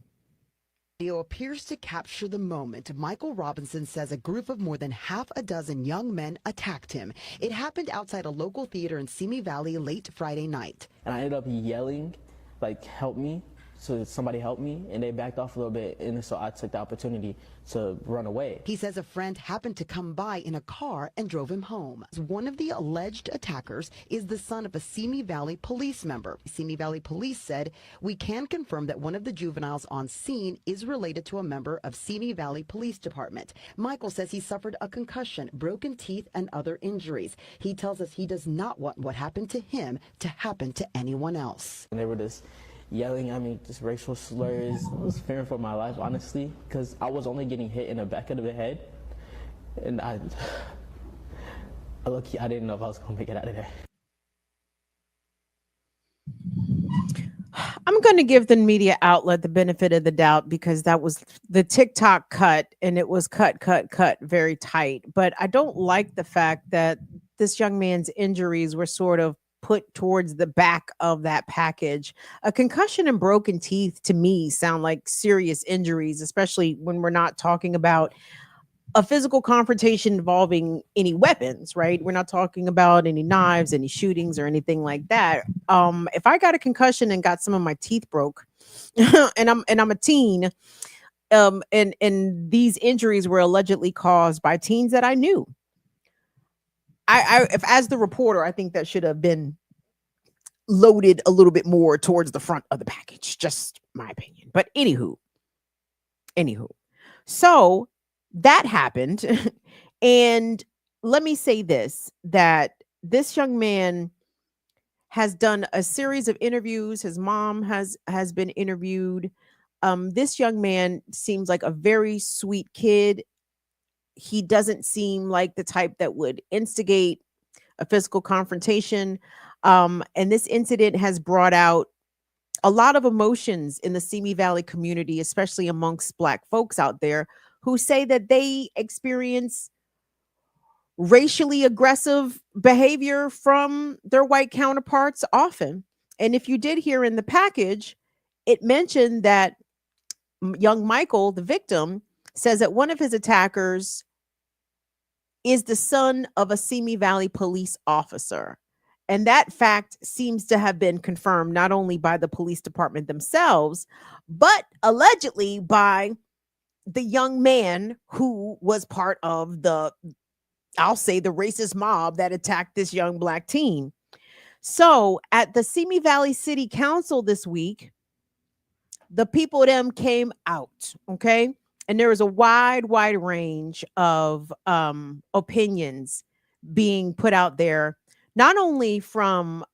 Video appears to capture the moment Michael Robinson says a group of more than half a dozen young men attacked him. It happened outside a local theater in Simi Valley late Friday night. And I ended up yelling, like, help me. So somebody helped me, and they backed off a little bit, and so I took the opportunity to run away. He says a friend happened to come by in a car and drove him home. One of the alleged attackers is the son of a Simi Valley police member. Simi Valley police said, we can confirm that one of the juveniles on scene is related to a member of Simi Valley Police Department. Michael says he suffered a concussion, broken teeth, and other injuries. He tells us he does not want what happened to him to happen to anyone else. And they were just yelling at me, just racial slurs. I was fearing for my life, honestly, because I was only getting hit in the back of the head. And I didn't know if I was going to make it out of there. I'm going to give the media outlet the benefit of the doubt because that was the TikTok cut and it was cut very tight. But I don't like the fact that this young man's injuries were sort of put towards the back of that package. A concussion and broken teeth to me sound like serious injuries, especially when we're not talking about a physical confrontation involving any weapons, right? We're not talking about any knives, any shootings or anything like that. If I got a concussion and got some of my teeth broke and I'm a teen, and these injuries were allegedly caused by teens that I knew, if as the reporter, I think that should have been loaded a little bit more towards the front of the package. Just my opinion. But anywho, so that happened. And let me say this, that this young man has done a series of interviews. His mom has been interviewed. This young man seems like a very sweet kid. He doesn't seem like the type that would instigate a physical confrontation. And this incident has brought out a lot of emotions in the Simi Valley community, especially amongst Black folks out there who say that they experience racially aggressive behavior from their white counterparts often. And if you did hear in the package, it mentioned that young Michael, the victim, says that one of his attackers is the son of a Simi Valley police officer. And that fact seems to have been confirmed not only by the police department themselves, but allegedly by the young man who was part of the racist mob that attacked this young Black teen. So at the Simi Valley City Council this week, the people them came out, okay? And there was a wide range of opinions being put out there, not only from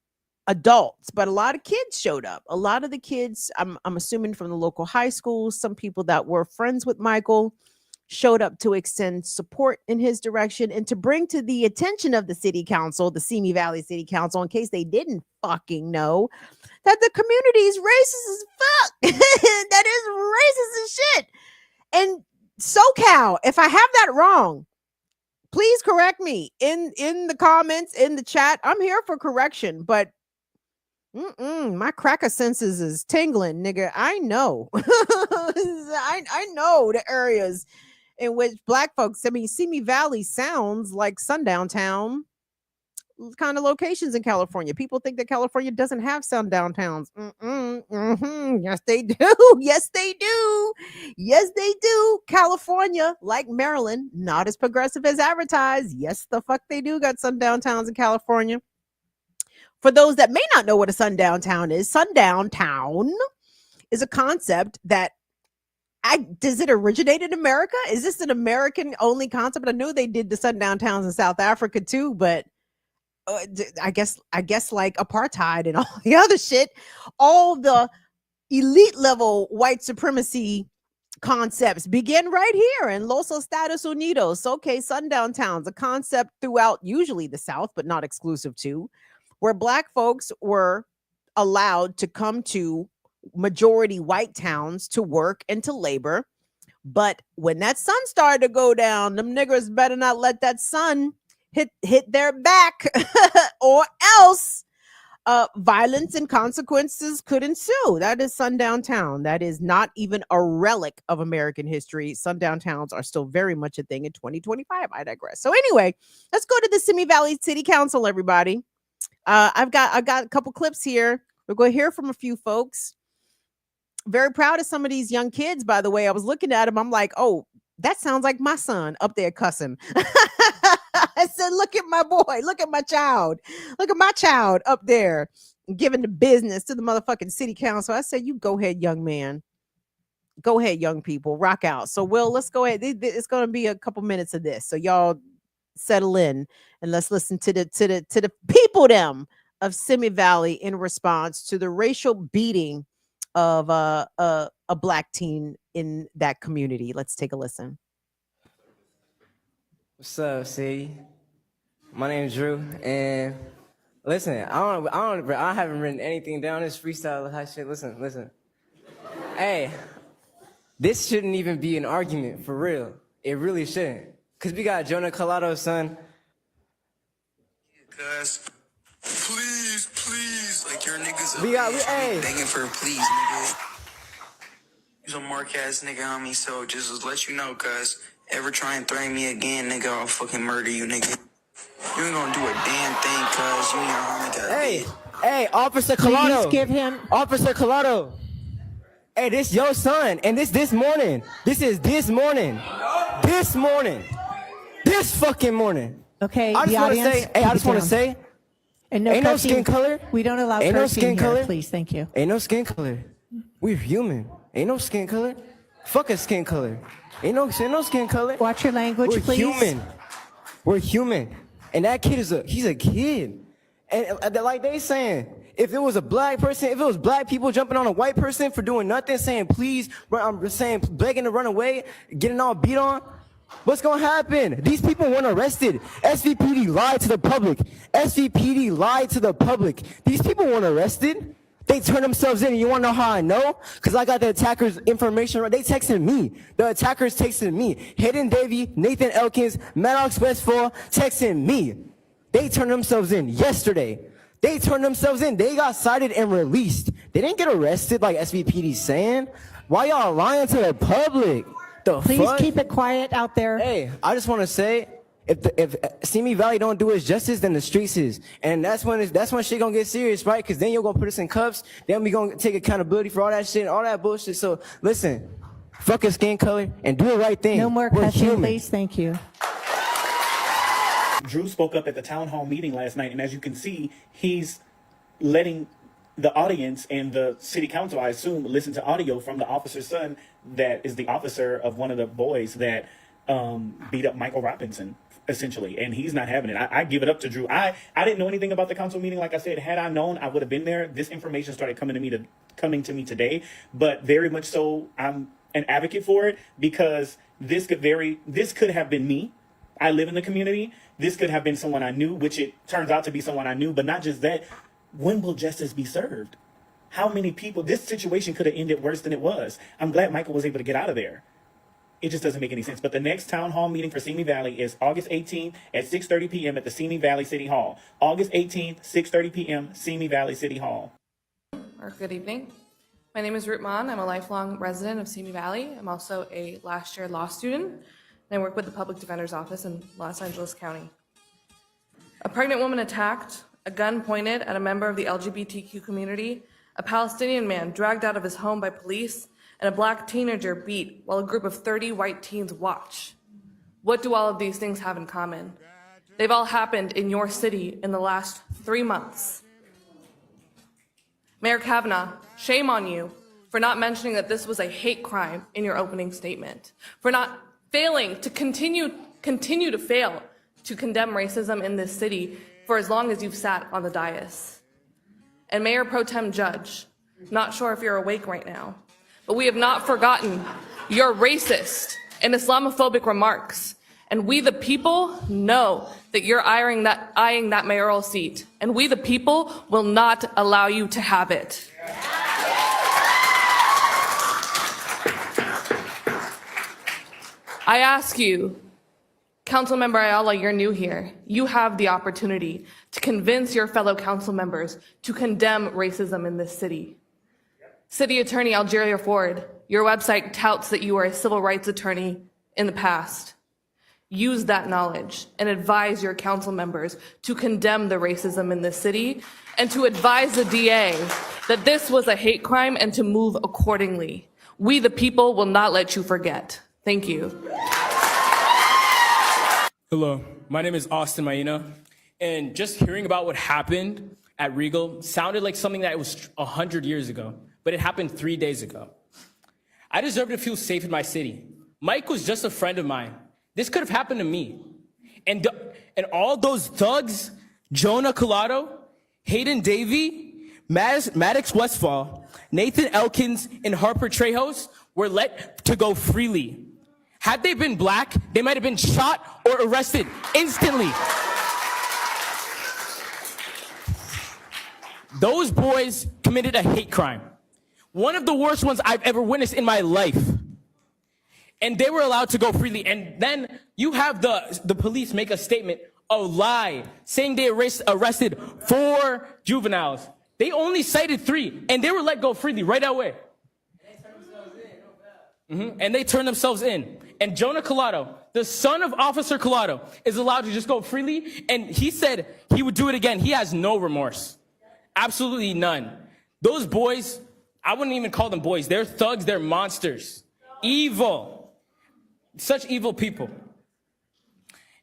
adults, but a lot of kids showed up. A lot of the kids, I'm assuming from the local high schools, some people that were friends with Michael showed up to extend support in his direction and to bring to the attention of the city council, the Simi Valley City Council, in case they didn't fucking know, that the community is racist as fuck. That is racist as shit. And SoCal, if I have that wrong, please correct me in the comments, in the chat. I'm here for correction, but my cracker senses is tingling, nigga. I know. I know the areas in which black folks, I mean, Simi Valley sounds like sundown town kind of locations in California. People think that California doesn't have sundown towns. Yes, they do. Yes, they do. Yes, they do. California, like Maryland, not as progressive as advertised. Yes, the fuck they do got sundown towns in California. For those that may not know what a sundown town is a concept that does it originate in America? Is this an American only concept? I know they did the sundown towns in South Africa too, but I guess like apartheid and all the other shit, all the elite level white supremacy concepts begin right here in Los Estados Unidos. Okay, sundown towns, a concept throughout usually the South, but not exclusive to, where black folks were allowed to come to majority white towns to work and to labor. But when that sun started to go down, them niggers better not let that sun hit their back or else violence and consequences could ensue. That is sundown town. That is not even a relic of American history. Sundown towns are still very much a thing in 2025. I digress. So anyway, let's go to the Simi Valley City Council, everybody. I've got a couple clips here. We're going to hear from a few folks. Very proud of some of these young kids, by the way. I was looking at them. I'm like, oh, that sounds like my son up there cussing. I said, look at my boy. Look at my child. Look at my child up there giving the business to the motherfucking city council. I said, you go ahead, young man. Go ahead, young people. Rock out. So, Will, let's go ahead. It's going to be a couple minutes of this. So y'all settle in and let's listen to the people them of Simi Valley in response to the racial beating of a black teen in that community. Let's take a listen. What's up, city? My name's Drew, and listen, I haven't written anything down. This freestyle high shit. Listen. Hey, this shouldn't even be an argument for real. It really shouldn't, cause we got Jonah Colado's son. Cuz, please, like your niggas Hey, begging for a please, nigga. You's a mark ass nigga on me, so just let you know, cuz ever try and threaten me again, nigga, I'll fucking murder you, nigga. You ain't gonna do a damn thing, cuz you and your homie got hey, Officer Collado. Please give him Officer Collado. Hey, this your son, and this morning. This is this morning. This morning. This fucking morning. Okay, I just want to say, and no ain't no cursing. skin color. We don't allow ain't no cursing skin here, color. please. Thank you. Ain't no skin color. We're human. Ain't no skin color. Fuck a skin color. Ain't no skin color. Watch your language, We're please. human. We're human. And that kid he's a kid. And like they saying, if it was a black person, if it was black people jumping on a white person for doing nothing, saying please, I'm saying begging to run away, getting all beat on, what's gonna happen? These people weren't arrested. SVPD lied to the public. SVPD lied to the public. These people weren't arrested. They turned themselves in. And you want to know how I know? Because I got the attackers' information. They texted me. The attackers texted me. Hayden Davey, Nathan Elkins, Maddox Westfall texting me. They turned themselves in yesterday. They turned themselves in. They got cited and released. They didn't get arrested like SVPD saying. Why y'all lying to the public? Please keep it quiet out there. Hey, I just want to say, if Simi Valley don't do its justice, then the streets is, and that's when shit gonna get serious, right? Because then you're gonna put us in cuffs. Then we gonna take accountability for all that shit, and all that bullshit. So listen, fuck your skin color and do the right thing. No more cussing, please. Thank you. Drew spoke up at the town hall meeting last night, and as you can see, he's letting the audience and the city council, I assume, listen to audio from the officer's son that is the officer of one of the boys that beat up Michael Robinson, essentially, and he's not having it. I give it up to Drew. I didn't know anything about the council meeting. Like I said, had I known, I would have been there. This information started coming to me today, but very much so, I'm an advocate for it, because this could have been me. I live in the community. This could have been someone I knew, which it turns out to be someone I knew. But not just that, when will justice be served? How many people? This situation could have ended worse than it was. I'm glad Michael was able to get out of there. It just doesn't make any sense. But the next town hall meeting for Simi Valley is August 18th at 6:30 p.m. at the Simi Valley City Hall. August 18th, 6:30 p.m., Simi Valley City Hall. Or good evening. My name is Ruth Mon. I'm a lifelong resident of Simi Valley. I'm also a last-year law student, and I work with the Public Defender's Office in Los Angeles County. A pregnant woman attacked, a gun pointed at a member of the LGBTQ community, a Palestinian man dragged out of his home by police, and a black teenager beat while a group of 30 white teens watch. What do all of these things have in common? They've all happened in your city in the last 3 months. Mayor Kavanaugh, shame on you for not mentioning that this was a hate crime in your opening statement, for not failing to continue to fail to condemn racism in this city for as long as you've sat on the dais. And Mayor Pro Tem Judge, not sure if you're awake right now, but we have not forgotten your racist and Islamophobic remarks. And we the people know that you're eyeing that mayoral seat. And we the people will not allow you to have it. I ask you, Councilmember Ayala, you're new here. You have the opportunity to convince your fellow council members to condemn racism in this city. City Attorney Algeria Ford, your website touts that you are a civil rights attorney in the past. Use that knowledge and advise your council members to condemn the racism in this city and to advise the DA that this was a hate crime and to move accordingly. We the people will not let you forget. Thank you. Hello, my name is Austin Maina, and just hearing about what happened at Regal sounded like something that was 100 years ago, but it happened 3 days ago. I deserve to feel safe in my city. Mike was just a friend of mine. This could have happened to me. And all those thugs, Jonah Collado, Hayden Davey, Maddox Westfall, Nathan Elkins, and Harper Trejos were let to go freely. Had they been black, they might have been shot or arrested instantly. Those boys committed a hate crime. One of the worst ones I've ever witnessed in my life. And they were allowed to go freely. And then you have the police make a statement, a lie, saying they arrested 4 juveniles. They only cited 3, and they were let go freely right away. And they turned themselves in. And Jonah Collado, the son of Officer Collado, is allowed to just go freely. And he said he would do it again. He has no remorse. Absolutely none. Those boys, I wouldn't even call them boys. They're thugs. They're monsters. Evil. Such evil people.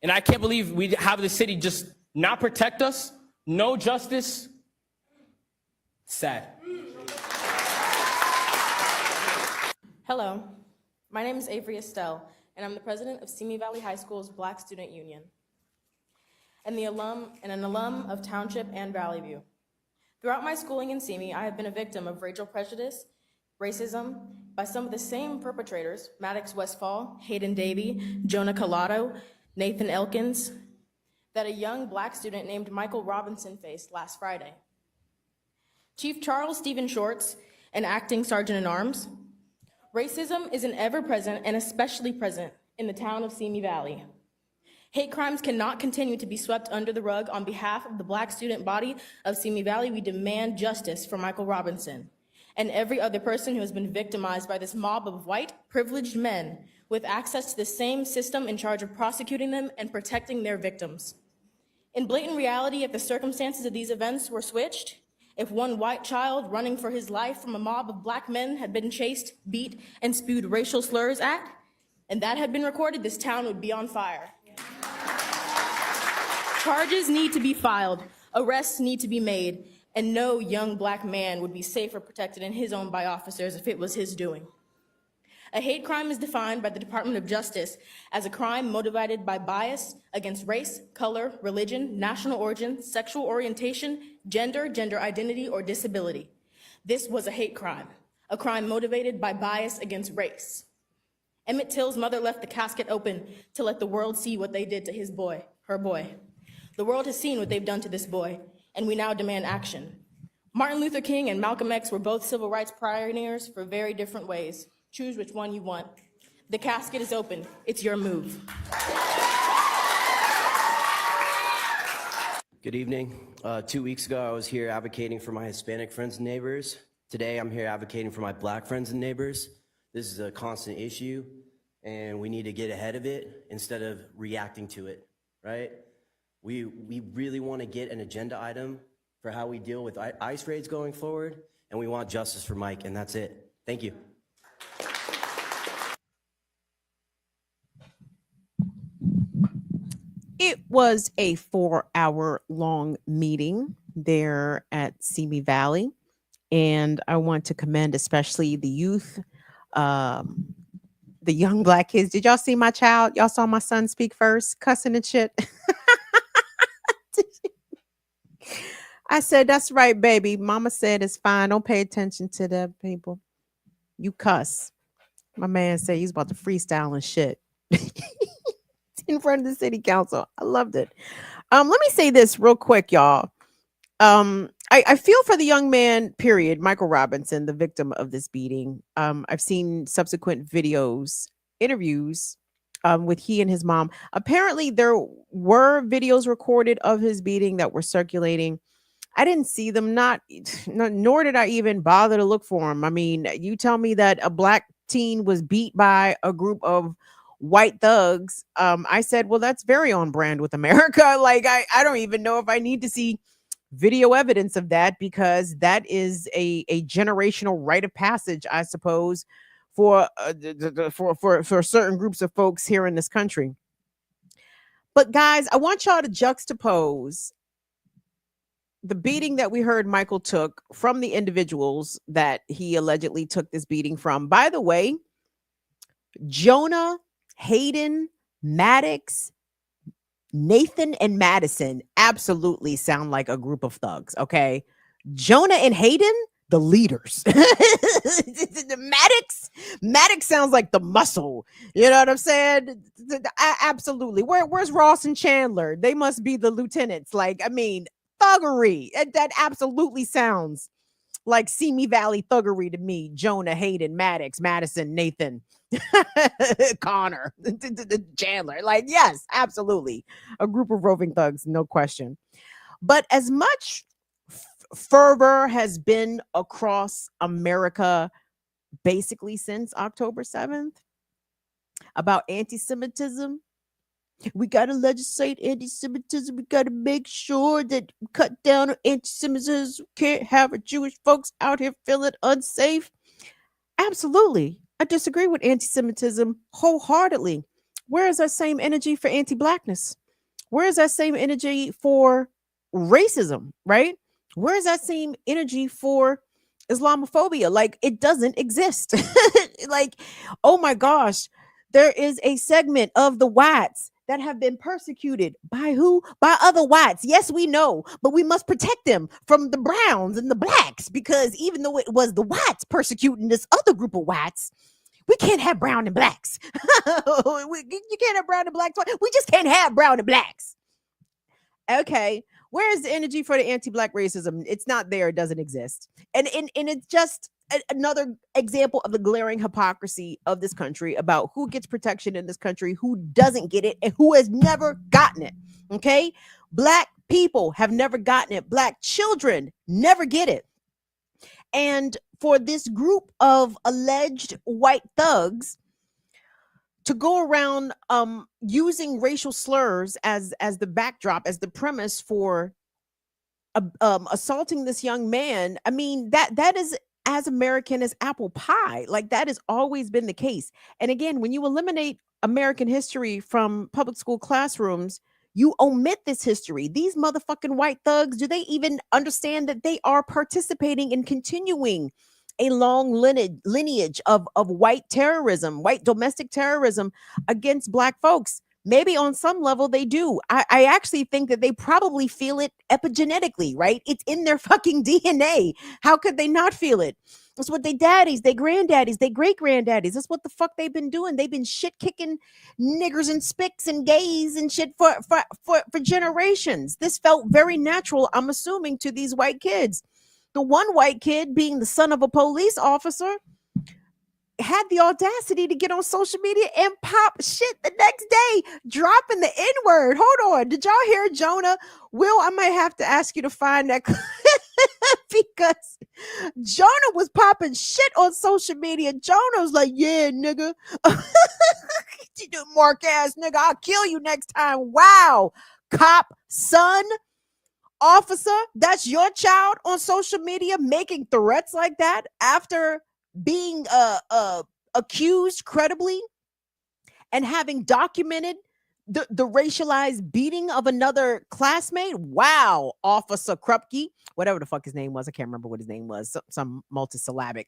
And I can't believe we have the city just not protect us. No justice. Sad. Hello, my name is Avery Estelle, and I'm the president of Simi Valley High School's Black Student Union, and an alum of Township and Valley View. Throughout my schooling in Simi, I have been a victim of racial prejudice, racism, by some of the same perpetrators, Maddox Westfall, Hayden Davey, Jonah Collado, Nathan Elkins, that a young black student named Michael Robinson faced last Friday. Chief Charles Stephen Shorts, an acting sergeant-at-arms, racism is an ever-present and especially present in the town of Simi Valley. Hate crimes cannot continue to be swept under the rug. On behalf of the black student body of Simi Valley, we demand justice for Michael Robinson and every other person who has been victimized by this mob of white, privileged men with access to the same system in charge of prosecuting them and protecting their victims. In blatant reality, if the circumstances of these events were switched, if one white child running for his life from a mob of black men had been chased, beat, and spewed racial slurs at, and that had been recorded, this town would be on fire. Charges need to be filed, arrests need to be made, and no young black man would be safe or protected in his own by officers if it was his doing. A hate crime is defined by the Department of Justice as a crime motivated by bias against race, color, religion, national origin, sexual orientation, gender identity, or disability. This was a hate crime. a crime motivated by bias against race. Emmett Till's mother left the casket open to let the world see what they did to his boy, her boy. The world has seen what they've done to this boy, and we now demand action. Martin Luther King and Malcolm X were both civil rights pioneers for very different ways. Choose which one you want. The casket is open. It's your move. Good evening. 2 weeks ago, I was here advocating for my Hispanic friends and neighbors. Today, I'm here advocating for my Black friends and neighbors. This is a constant issue, and we need to get ahead of it instead of reacting to it, right? We really want to get an agenda item for how we deal with ICE raids going forward, and we want justice for Mike, and that's it. Thank you. It was a 4-hour-long meeting there at Simi Valley, and I want to commend especially the youth, the young Black kids. Did y'all see my child? Y'all saw my son speak first, cussing and shit? I said, that's right, baby. Mama said it's fine. Don't pay attention to the people. You cuss. My man said he's about to freestyle and shit in front of the city council. I loved it. Let me say this real quick, y'all. I feel for the young man, period, Michael Robinson, the victim of this beating. I've seen subsequent videos, interviews with he and his mom. Apparently, there were videos recorded of his beating that were circulating. I didn't see them, nor did I even bother to look for them. I mean, you tell me that a Black teen was beat by a group of white thugs. I said, well, that's very on brand with America. Like, I don't even know if I need to see video evidence of that, because that is a generational rite of passage, I suppose, for certain groups of folks here in this country. But guys, I want y'all to juxtapose the beating that we heard Michael took from the individuals that he allegedly took this beating from. By the way, Jonah, Hayden, Maddox, Nathan, and Madison absolutely sound like a group of thugs, okay? Jonah and Hayden, the leaders. Maddox sounds like the muscle. You know what I'm saying? Absolutely. Where's Ross and Chandler? They must be the lieutenants. Like, I mean, thuggery. That absolutely sounds like Simi Valley thuggery to me. Jonah, Hayden, Maddox, Madison, Nathan, Connor, Chandler. Like, yes, absolutely. A group of roving thugs, no question. But as much fervor has been across America basically since October 7th about anti-Semitism, we got to legislate anti-Semitism. We got to make sure that we cut down on anti-Semitism. Can't have our Jewish folks out here feeling unsafe. Absolutely. I disagree with anti-Semitism wholeheartedly. Where is that same energy for anti-Blackness? Where is that same energy for racism, right? Where is that same energy for Islamophobia? Like, it doesn't exist. Like, oh my gosh, there is a segment of the whites that have been persecuted by who? By other whites. Yes, we know, but we must protect them from the browns and the blacks, because even though it was the whites persecuting this other group of whites, we can't have brown and blacks. You can't have brown and blacks. We just can't have brown and blacks. Okay, where is the energy for the anti-Black racism? It's not there. It doesn't exist. And it's just another example of the glaring hypocrisy of this country about who gets protection in this country, who doesn't get it, and who has never gotten it. Okay, Black people have never gotten it. Black children never get it. And for this group of alleged white thugs to go around using racial slurs as the backdrop, as the premise for assaulting this young man, I mean, that is as American as apple pie. Like, that has always been the case. And again, when you eliminate American history from public school classrooms, you omit this history. These motherfucking white thugs, do they even understand that they are participating in continuing a long lineage of white terrorism, white domestic terrorism against Black folks? Maybe on some level they do. I actually think that they probably feel it epigenetically, right? It's in their fucking DNA. How could they not feel it? That's what they daddies, they granddaddies, they great granddaddies. That's what the fuck they've been doing. They've been shit kicking niggers and spicks and gays and shit for generations. This felt very natural, I'm assuming, to these white kids. The one white kid, being the son of a police officer, had the audacity to get on social media and pop shit the next day, dropping the N-word. Hold on. Did y'all hear Jonah? Will, I might have to ask you to find that because Jonah was popping shit on social media. Jonah was like, yeah, nigga. Mark ass nigga, I'll kill you next time. Wow. Cop, son, officer, that's your child on social media making threats like that after being accused credibly and having documented the racialized beating of another classmate. Wow, Officer Krupke, whatever the fuck his name was. I can't remember what his name was. Some multisyllabic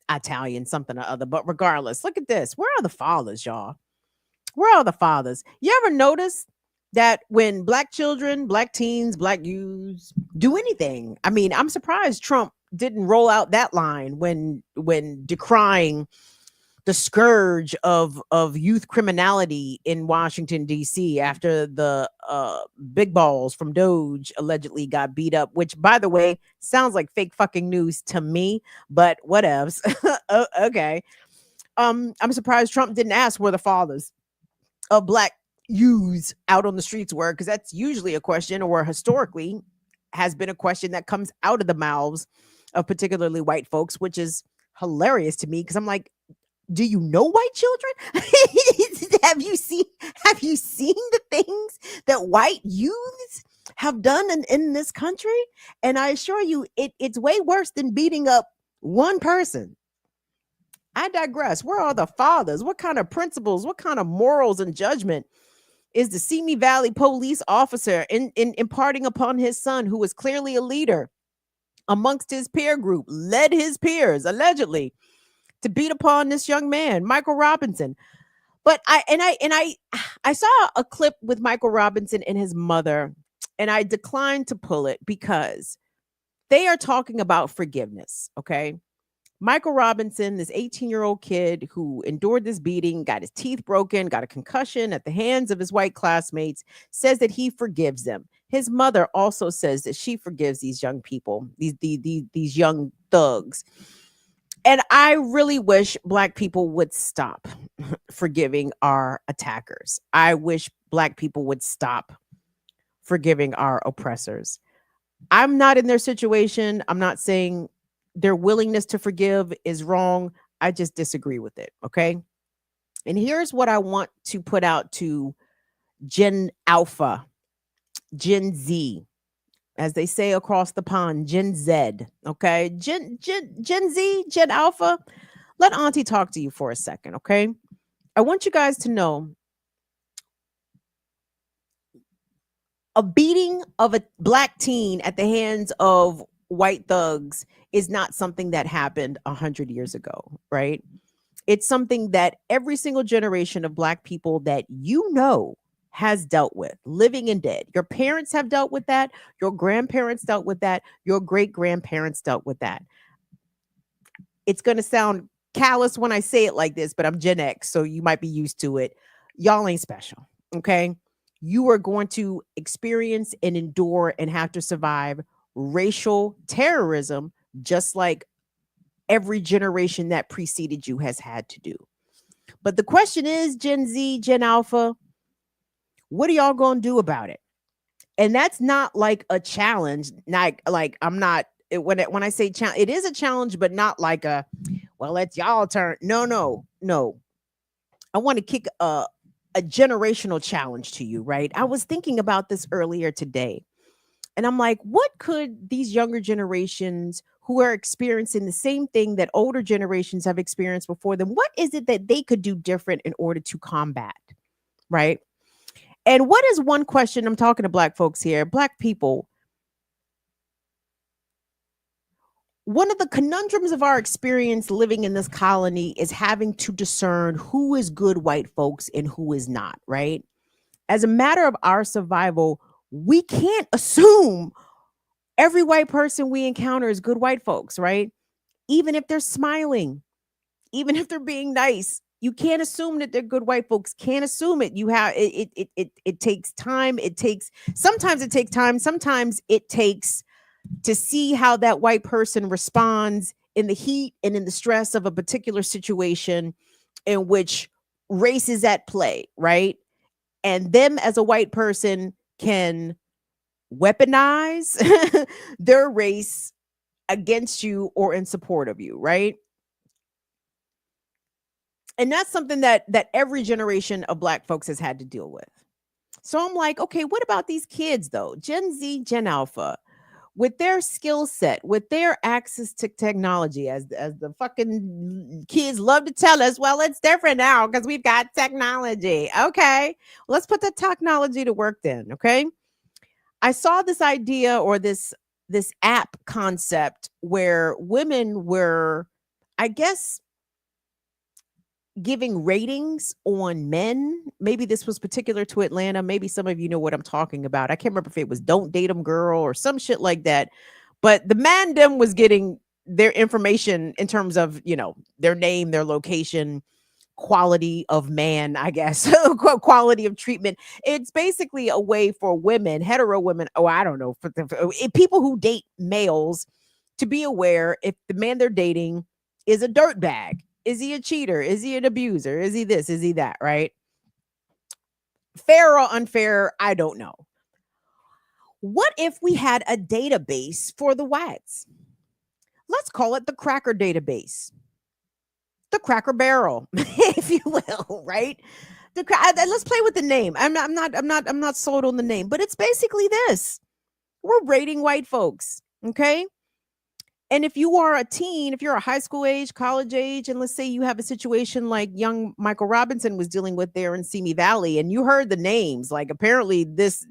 Italian something or other. But regardless, look at this. Where are the fathers, y'all? Where are the fathers? You ever notice that when black children, black teens, black youths do anything? I mean, I'm surprised Trump didn't roll out that line when decrying the scourge of youth criminality in Washington, D.C. after the big balls from Doge allegedly got beat up, which, by the way, sounds like fake fucking news to me, but whatevs. Okay. I'm surprised Trump didn't ask where the fathers of black youths out on the streets were, because that's usually a question, or historically has been a question that comes out of the mouths of particularly white folks, which is hilarious to me, because I'm like, do you know white children? have you seen the things that white youths have done in this country? And I assure you, it's way worse than beating up one person. I digress. Where are the fathers? What kind of principles, what kind of morals and judgment is the Simi Valley police officer in imparting upon his son, who is clearly a leader amongst his peer group, led his peers allegedly to beat upon this young man, Michael Robinson? But I saw a clip with Michael Robinson and his mother, and I declined to pull it because they are talking about forgiveness. Okay. Michael Robinson, this 18-year-old kid who endured this beating, got his teeth broken, got a concussion at the hands of his white classmates, says that he forgives them. His mother also says that she forgives these young people, these young thugs. And I really wish black people would stop forgiving our attackers. I wish black people would stop forgiving our oppressors. I'm not in their situation. I'm not saying their willingness to forgive is wrong. I just disagree with it. Okay. And here's what I want to put out to Gen Alpha, Gen Z, as they say across the pond, Gen Z. Okay. Gen Z, Gen Alpha. Let Auntie talk to you for a second. Okay. I want you guys to know a beating of a black teen at the hands of white thugs is not something that happened 100 years ago, right? It's something that every single generation of black people that you know has dealt with, living and dead. Your parents have dealt with that. Your grandparents dealt with that. Your great-grandparents dealt with that. It's going to sound callous when I say it like this, but I'm Gen X, so you might be used to it. Y'all ain't special, okay? You are going to experience and endure and have to survive racial terrorism, just like every generation that preceded you has had to do. But the question is, Gen Z, Gen Alpha, what are y'all going to do about it? And that's not like a challenge. Like I'm not, when I say challenge, it is a challenge, but not like a, well, it's y'all turn. No. I want to kick a generational challenge to you, right? I was thinking about this earlier today. And I'm like, what could these younger generations who are experiencing the same thing that older generations have experienced before them, what is it that they could do different in order to combat, right? And what is one question, I'm talking to black folks here, black people, one of the conundrums of our experience living in this colony is having to discern who is good white folks and who is not, right? As a matter of our survival, we can't assume every white person we encounter is good white folks, right? even if they're smiling, even if they're being nice. You can't assume that they're good white folks. Can't assume it. You have it takes time. Sometimes it takes time. Sometimes it takes to see how that white person responds in the heat and in the stress of a particular situation in which race is at play, right? And them as a white person can weaponize their race against you or in support of you, right? And that's something that every generation of Black folks has had to deal with. So I'm like, okay, what about these kids though? Gen Z, Gen Alpha, with their skill set, with their access to technology, as the fucking kids love to tell us, well, it's different now because we've got technology. Okay, let's put the technology to work then. Okay, I saw this idea or this app concept where women were, I guess, giving ratings on men. Maybe this was particular to Atlanta. Maybe some of you know what I'm talking about. I can't remember if it was Don't Date 'Em Girl or some shit like that. But the mandem was getting their information in terms of, their name, their location, quality of man, I guess, quality of treatment. It's basically a way for women, hetero women, I don't know, for people who date males to be aware if the man they're dating is a dirtbag. Is he a cheater? Is he an abuser? Is he this? Is he that? Right? Fair or unfair, I don't know. What if we had a database for the whites? Let's call it the Cracker database, the Cracker Barrel, if you will, right? Let's play with the name. I'm not sold on the name, but it's basically this: we're rating white folks, okay? And if you are a teen, if you're a high school age, college age, and let's say you have a situation like young Michael Robinson was dealing with there in Simi Valley, and you heard the names, like apparently this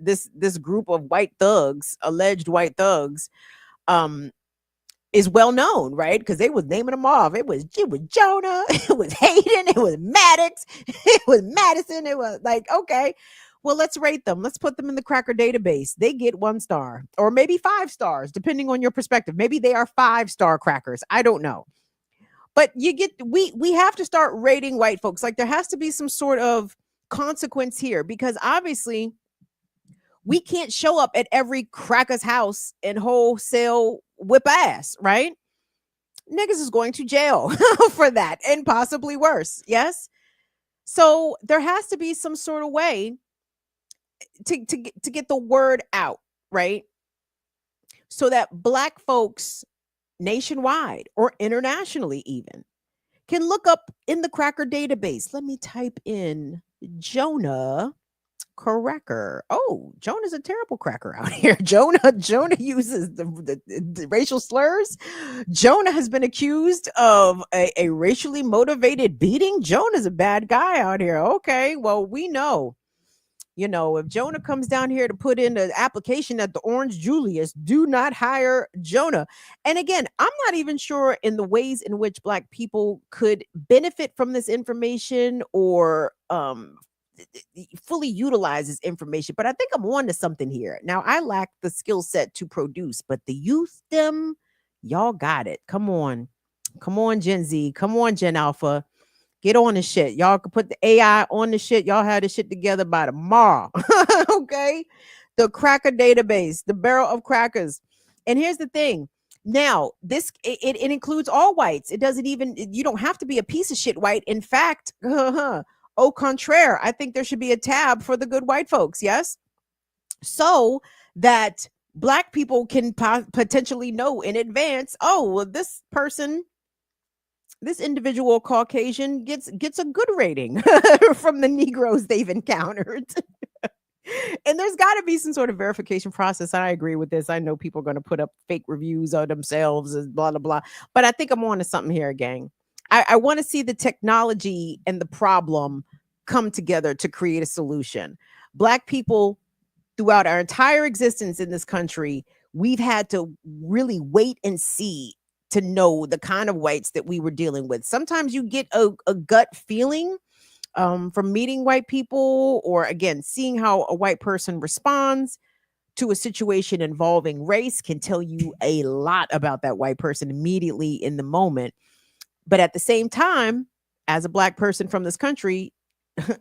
group of white thugs, alleged white thugs, is well known, right? Because they was naming them off. It was Jonah, it was Hayden, it was Maddox, it was Madison. It was like, okay, well, let's rate them. Let's put them in the Cracker database. They get 1 star or maybe 5 stars, depending on your perspective. Maybe they are 5-star crackers. I don't know. But we have to start rating white folks. Like there has to be some sort of consequence here, because obviously we can't show up at every cracker's house and wholesale whip ass, right? Niggas is going to jail for that and possibly worse. Yes. So there has to be some sort of way to get the word out, right? So that Black folks nationwide or internationally even can look up in the Cracker database. Let me type in Jonah Cracker. Oh, Jonah's a terrible cracker out here. Jonah uses the racial slurs. Jonah has been accused of a racially motivated beating. Jonah's a bad guy out here. Okay, well, we know. If Jonah comes down here to put in an application at the Orange Julius, do not hire Jonah. And again, I'm not even sure in the ways in which Black people could benefit from this information or fully utilize this information. But I think I'm on to something here. Now, I lack the skill set to produce, but the youth, y'all got it. Come on, Gen Z. Come on, Gen Alpha. Get on the shit. Y'all can put the AI on the shit. Y'all have this shit together by tomorrow. Okay? The Cracker database, the barrel of crackers. And here's the thing. Now, it includes all whites. It doesn't even, you don't have to be a piece of shit white. In fact, au contraire, I think there should be a tab for the good white folks. Yes? So that Black people can potentially know in advance, oh, well, this individual Caucasian gets a good rating from the Negroes they've encountered. And there's got to be some sort of verification process. I agree with this. I know people are going to put up fake reviews of themselves and blah, blah, blah. But I think I'm on to something here, gang. I want to see the technology and the problem come together to create a solution. Black people, throughout our entire existence in this country, we've had to really wait and see to know the kind of whites that we were dealing with. Sometimes you get a gut feeling from meeting white people, or again, seeing how a white person responds. to a situation involving race can tell you a lot about that white person immediately in the moment. But at the same time, as a black person from this country,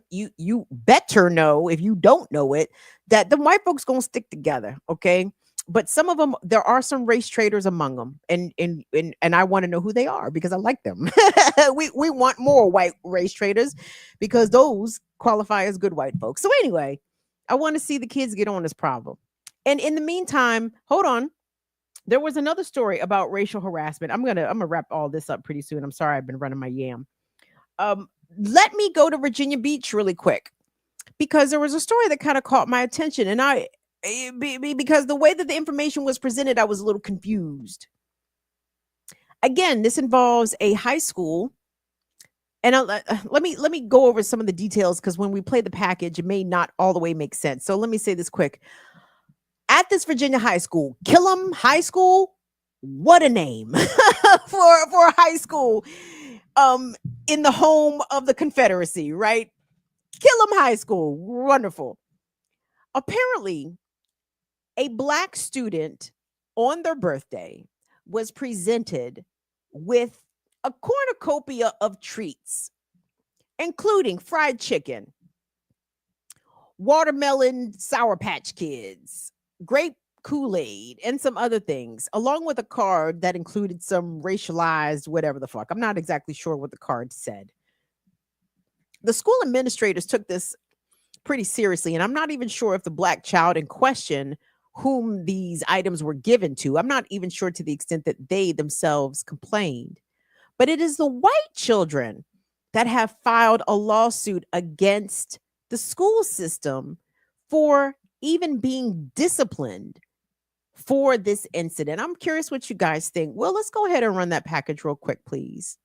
you better know, if you don't know it, that the white folks gonna stick together, okay? But some of them, there are some race traders among them, and I want to know who they are because I like them. we want more white race traders because those qualify as good white folks. So anyway, I want to see the kids get on this problem. And in the meantime, hold on. There was another story about racial harassment. I'm gonna wrap all this up pretty soon. I'm sorry, I've been running my yam. Let me go to Virginia Beach really quick because there was a story that kind of caught my attention, and because the way that the information was presented, I was a little confused. Again, this involves a high school, and let me go over some of the details because when we play the package, it may not all the way make sense. So let me say this quick. At this Virginia high school, Killam High School, what a name for a high school in the home of the Confederacy, right? Killam High School, wonderful. Apparently, a black student on their birthday was presented with a cornucopia of treats, including fried chicken, watermelon Sour Patch Kids, grape Kool-Aid, and some other things, along with a card that included some racialized whatever the fuck. I'm not exactly sure what the card said. The school administrators took this pretty seriously, and I'm not even sure if the black child in question whom these items were given to, I'm not even sure to the extent that they themselves complained. But it is the white children that have filed a lawsuit against the school system for even being disciplined for this incident. I'm curious what you guys think. Well, let's go ahead and run that package real quick, please.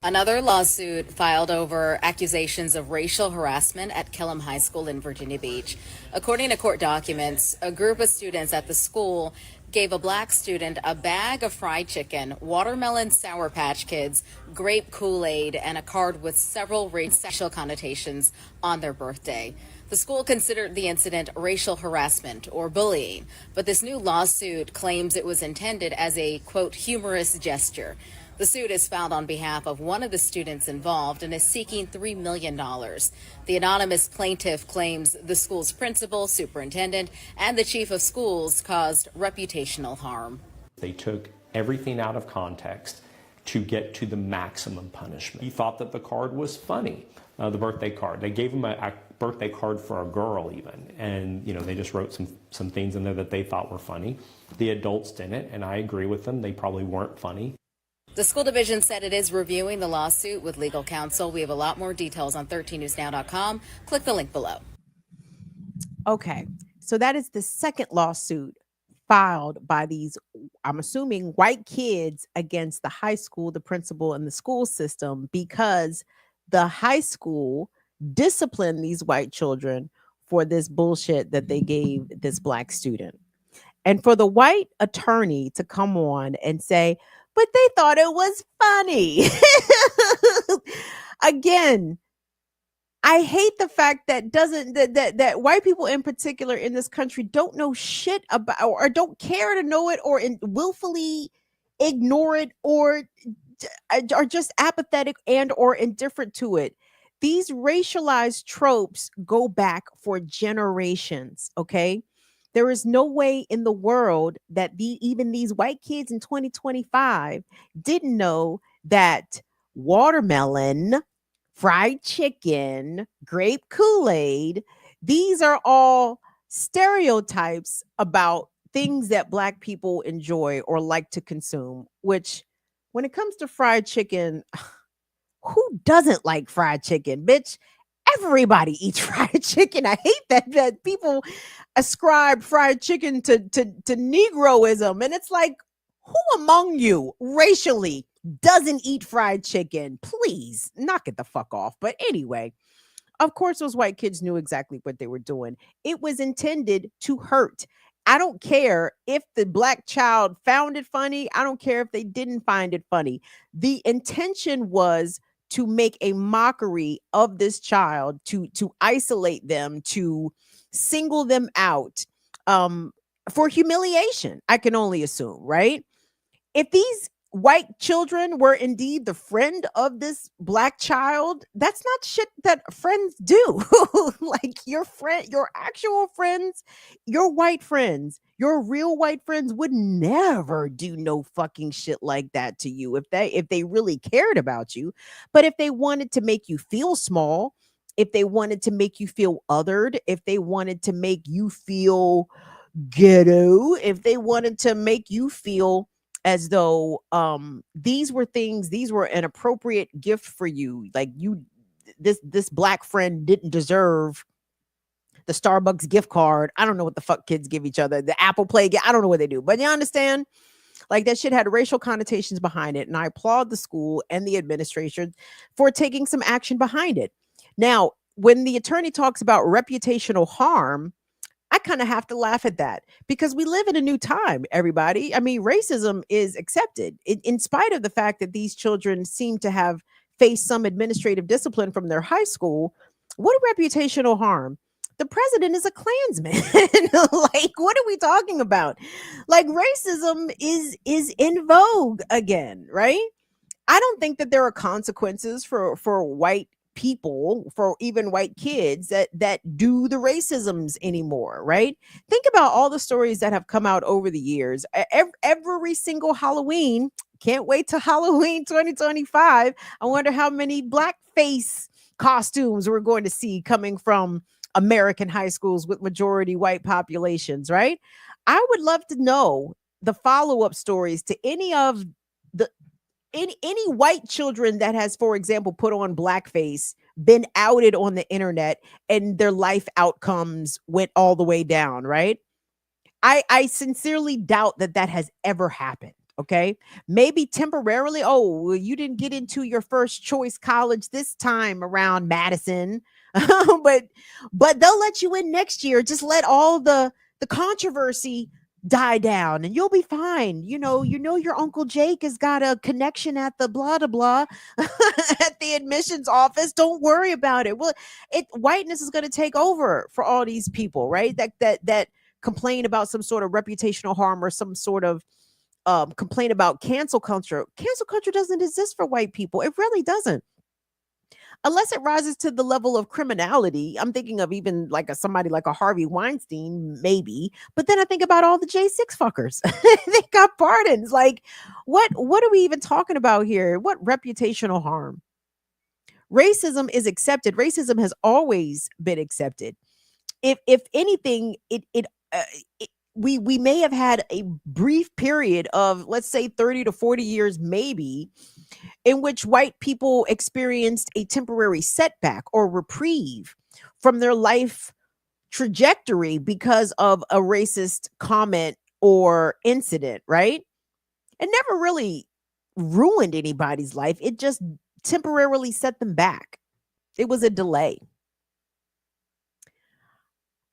Another lawsuit filed over accusations of racial harassment at Killam High School in Virginia Beach. According to court documents, a group of students at the school gave a black student a bag of fried chicken, watermelon Sour Patch Kids, grape Kool-Aid, and a card with several racial connotations on their birthday. The school considered the incident racial harassment or bullying, but this new lawsuit claims it was intended as a, quote, humorous gesture. The suit is filed on behalf of one of the students involved and is seeking $3 million. The anonymous plaintiff claims the school's principal, superintendent, and the chief of schools caused reputational harm. They took everything out of context to get to the maximum punishment. He thought that the card was funny, the birthday card. They gave him a birthday card for a girl even, and they just wrote some things in there that they thought were funny. The adults didn't, and I agree with them. They probably weren't funny. The school division said it is reviewing the lawsuit with legal counsel. We have a lot more details on 13newsnow.com. Click the link below. Okay, so that is the second lawsuit filed by these, I'm assuming, white kids against the high school, the principal, and the school system because the high school disciplined these white children for this bullshit that they gave this black student. And for the white attorney to come on and say, but they thought it was funny. Again, I hate the fact that that white people in particular in this country don't know shit about or don't care to know it or willfully ignore it or are just apathetic and or indifferent to it. These racialized tropes go back for generations, okay? There is no way in the world that even these white kids in 2025 didn't know that watermelon, fried chicken, grape Kool-Aid, these are all stereotypes about things that black people enjoy or like to consume, which when it comes to fried chicken, who doesn't like fried chicken, bitch? Everybody eats fried chicken. I hate that people ascribe fried chicken to Negroism. And it's like, who among you racially doesn't eat fried chicken? Please knock it the fuck off. But anyway, of course, those white kids knew exactly what they were doing. It was intended to hurt. I don't care if the black child found it funny. I don't care if they didn't find it funny. The intention was to make a mockery of this child, to isolate them, to single them out, for humiliation, I can only assume, right? If these white children were indeed the friend of this black child, that's not shit that friends do. Like your friend, your actual friends, your white friends, your real white friends would never do no fucking shit like that to you if they really cared about you. But if they wanted to make you feel small, if they wanted to make you feel othered, if they wanted to make you feel ghetto, if they wanted to make you feel as though these were an appropriate gift for you, like this black friend didn't deserve the Starbucks gift card. I don't know what the fuck kids give each other, the Apple Play, I don't know what they do, but you understand, like that shit had racial connotations behind it, and I applaud the school and the administration for taking some action behind it. Now, when the attorney talks about reputational harm, I kind of have to laugh at that because we live in a new time, everybody. I mean, racism is accepted in spite of the fact that these children seem to have faced some administrative discipline from their high school. What reputational harm? The president is a Klansman. Like, what are we talking about? Like, racism is in vogue again, right? I don't think that there are consequences for white people, for even white kids that do the racisms anymore, right? Think about all the stories that have come out over the years. Every single Halloween, can't wait to Halloween 2025. I wonder how many blackface costumes we're going to see coming from American high schools with majority white populations, right? I would love to know the follow-up stories to any of the any white children that has, for example, put on blackface, been outed on the internet, and their life outcomes went all the way down, right? I sincerely doubt that has ever happened. Okay, maybe temporarily. Oh, well, you didn't get into your first choice college this time around, Madison, but they'll let you in next year. Just let all the controversy die down and you'll be fine. You know your Uncle Jake has got a connection at the blah blah blah at the admissions office. Don't worry about it. Well, whiteness is going to take over for all these people, right? That complain about some sort of reputational harm or some sort of complain about cancel culture. Cancel culture doesn't exist for white people. It really doesn't. Unless it rises to the level of criminality. I'm thinking of even like somebody like a Harvey Weinstein, maybe. But then I think about all the J6 fuckers. They got pardons. Like, what are we even talking about here? What reputational harm? Racism is accepted. Racism has always been accepted. If anything, we may have had a brief period of, let's say, 30 to 40 years, maybe, in which white people experienced a temporary setback or reprieve from their life trajectory because of a racist comment or incident, right? It never really ruined anybody's life. It just temporarily set them back. It was a delay.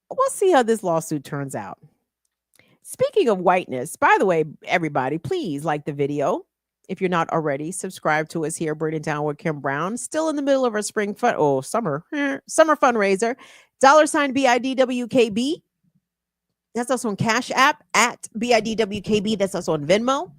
We'll see how this lawsuit turns out. Speaking of whiteness, by the way, everybody, please like the video. If you're not already, subscribe to us here, Burning Down with Kim Brown. Still in the middle of our summer fundraiser. $ BIDWKB. That's us on Cash App at BIDWKB. That's us on Venmo.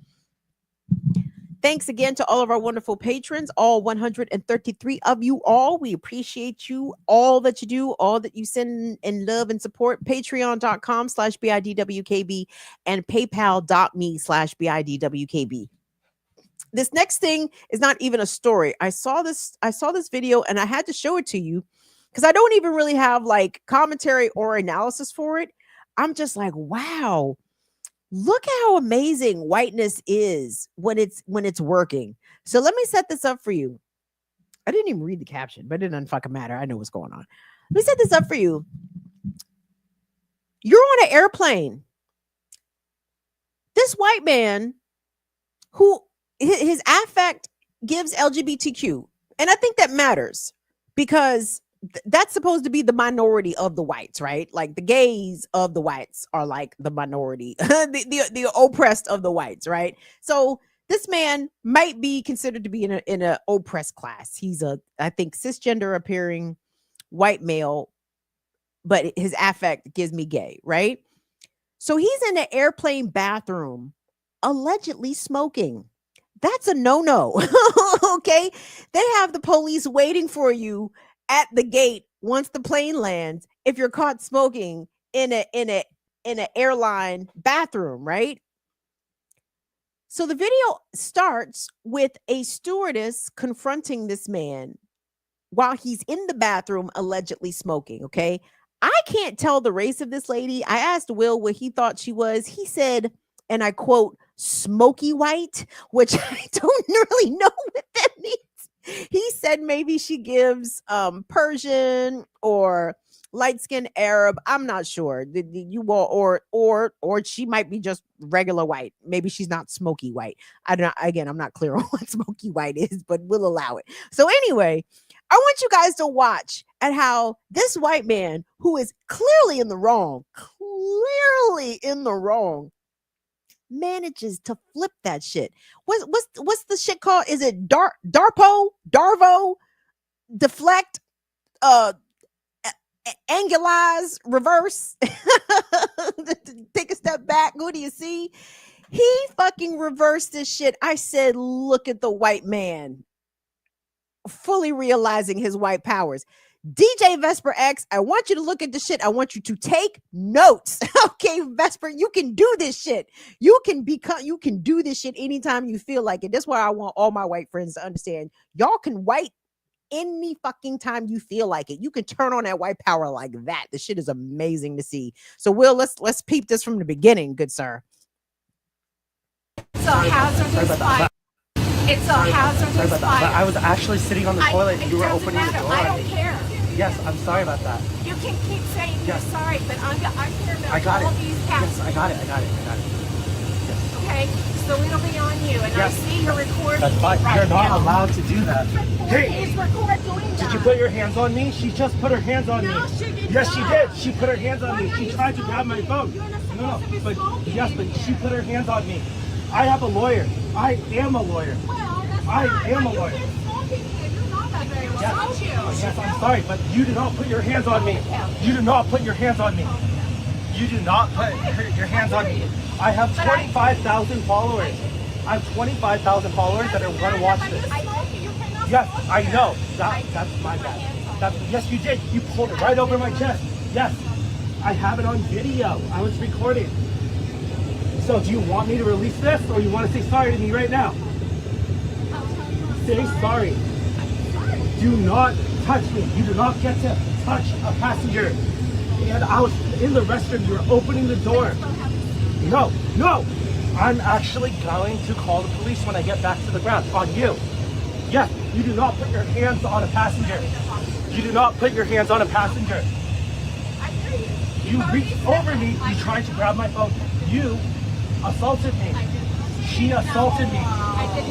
Thanks again to all of our wonderful patrons, all 133 of you all. We appreciate you, all that you do, all that you send in love and support. Patreon.com/BIDWKB and PayPal.me/BIDWKB. This next thing is not even a story. I saw this video and I had to show it to you because I don't even really have like commentary or analysis for it. I'm just like, wow. Look how amazing whiteness is when it's working. So let me set this up for you. I didn't even read the caption, but it doesn't fucking matter. I know what's going on. Let me set this up for you. You're on an airplane. This white man who his affect gives LGBTQ. And I think that matters because that's supposed to be the minority of the whites, right? Like the gays of the whites are like the minority, the oppressed of the whites, right? So This man might be considered to be in a oppressed class. He's I think, cisgender appearing white male, but his affect gives me gay, right? So he's in an airplane bathroom, allegedly smoking. That's a no-no. Okay? They have the police waiting for you at the gate once the plane lands if you're caught smoking in an airline bathroom, right? So the video starts with a stewardess confronting this man while he's in the bathroom allegedly smoking, okay? I can't tell the race of this lady. I asked Will what he thought she was. He said, and I quote, smoky white, which I don't really know what that means. He said maybe she gives Persian or light-skinned Arab. I'm not sure. You will, or she might be just regular white. Maybe she's not smoky white. I don't. Again, I'm not clear on what smoky white is, but we'll allow it. So anyway, I want you guys to watch at how this white man, who is clearly in the wrong, manages to flip that shit. What's the shit called? Is it Darvo, deflect, angulize, reverse? Take a step back. Who do you see? He fucking reversed this shit. I said, look at the white man fully realizing his white powers. DJ Vesper X, I want you to look at this shit. I want you to take notes. Okay, Vesper, you can do this shit. You can do this shit anytime you feel like it. That's why I want all my white friends to understand. Y'all can white any fucking time you feel like it. You can turn on that white power like that. This shit is amazing to see. So Will, let's peep this from the beginning, good sir. It's a hazardous fight. It's a hazardous fight. I was actually sitting on the toilet and you were opening the door. I don't care. Yes, I'm sorry about that. You can keep saying you're sorry, but I'm here I got all it. these Yes, cats. I got it. Yes. Okay, so it'll be on you, and I see you're recording. That's fine. Right You're not now. allowed to do that. Please record doing that. Did you put your hands on me? She just put her hands on me. No, she did Yes, not. she did. She put her hands on me. Why are She you tried to grab my phone. You're not supposed No, to be but smoking. yes, but she put her hands on me. I have a lawyer. I am a lawyer. Well, that's I fine, am but a lawyer. You've been smoking here. You know that very well, don't you? Yes, I'm sorry, but you do not put your hands on me. You do not put your hands on me. You do not put your hands on me. I have 25,000 followers. I have 25,000 followers that are going to watch this. Yes, I know. That's my bad. Yes, you did. You pulled it right over my chest. Yes, I have it on video. I was recording. So do you want me to release this, or you want to say sorry to me right now? Say sorry. Do not touch me. You do not get to touch a passenger. And I was in the restroom. You were opening the door. No. I'm actually going to call the police when I get back to the ground on you. Yes, you do not put your hands on a passenger. You do not put your hands on a passenger. You reached over me. You tried to grab my phone. You assaulted me. She assaulted me.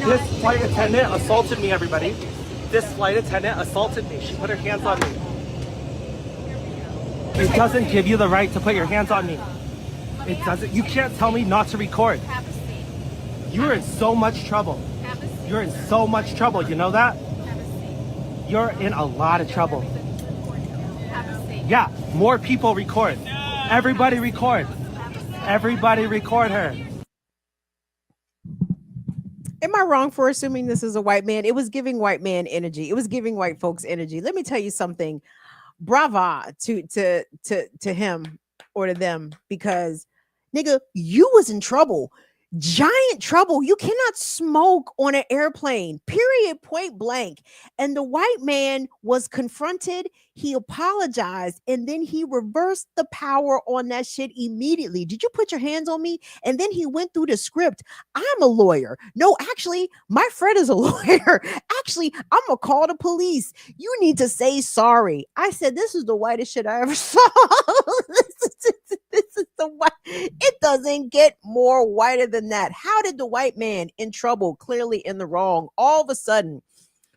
This flight attendant assaulted me, everybody. This flight attendant assaulted me. She put her hands on me. It doesn't give you the right to put your hands on me. It doesn't. You can't tell me not to record. You're in so much trouble. You're in so much trouble. You know that? You're in a lot of trouble. Yeah, more people record. Everybody record. Everybody record her. Am I wrong for assuming this is a white man? It was giving white man energy. It was giving white folks energy. Let me tell you something. Brava to him or to them, because nigga, you was in trouble. Giant trouble. You cannot smoke on an airplane, period, point blank. And the white man was confronted. He apologized, and then he reversed the power on that shit immediately. Did you put your hands on me? And then he went through the script. I'm a lawyer. No, actually, my friend is a lawyer. Actually, I'm gonna call the police. You need to say sorry. I said, this is the whitest shit I ever saw. This is the white. It doesn't get more whiter than that. How did the white man in trouble, clearly in the wrong, all of a sudden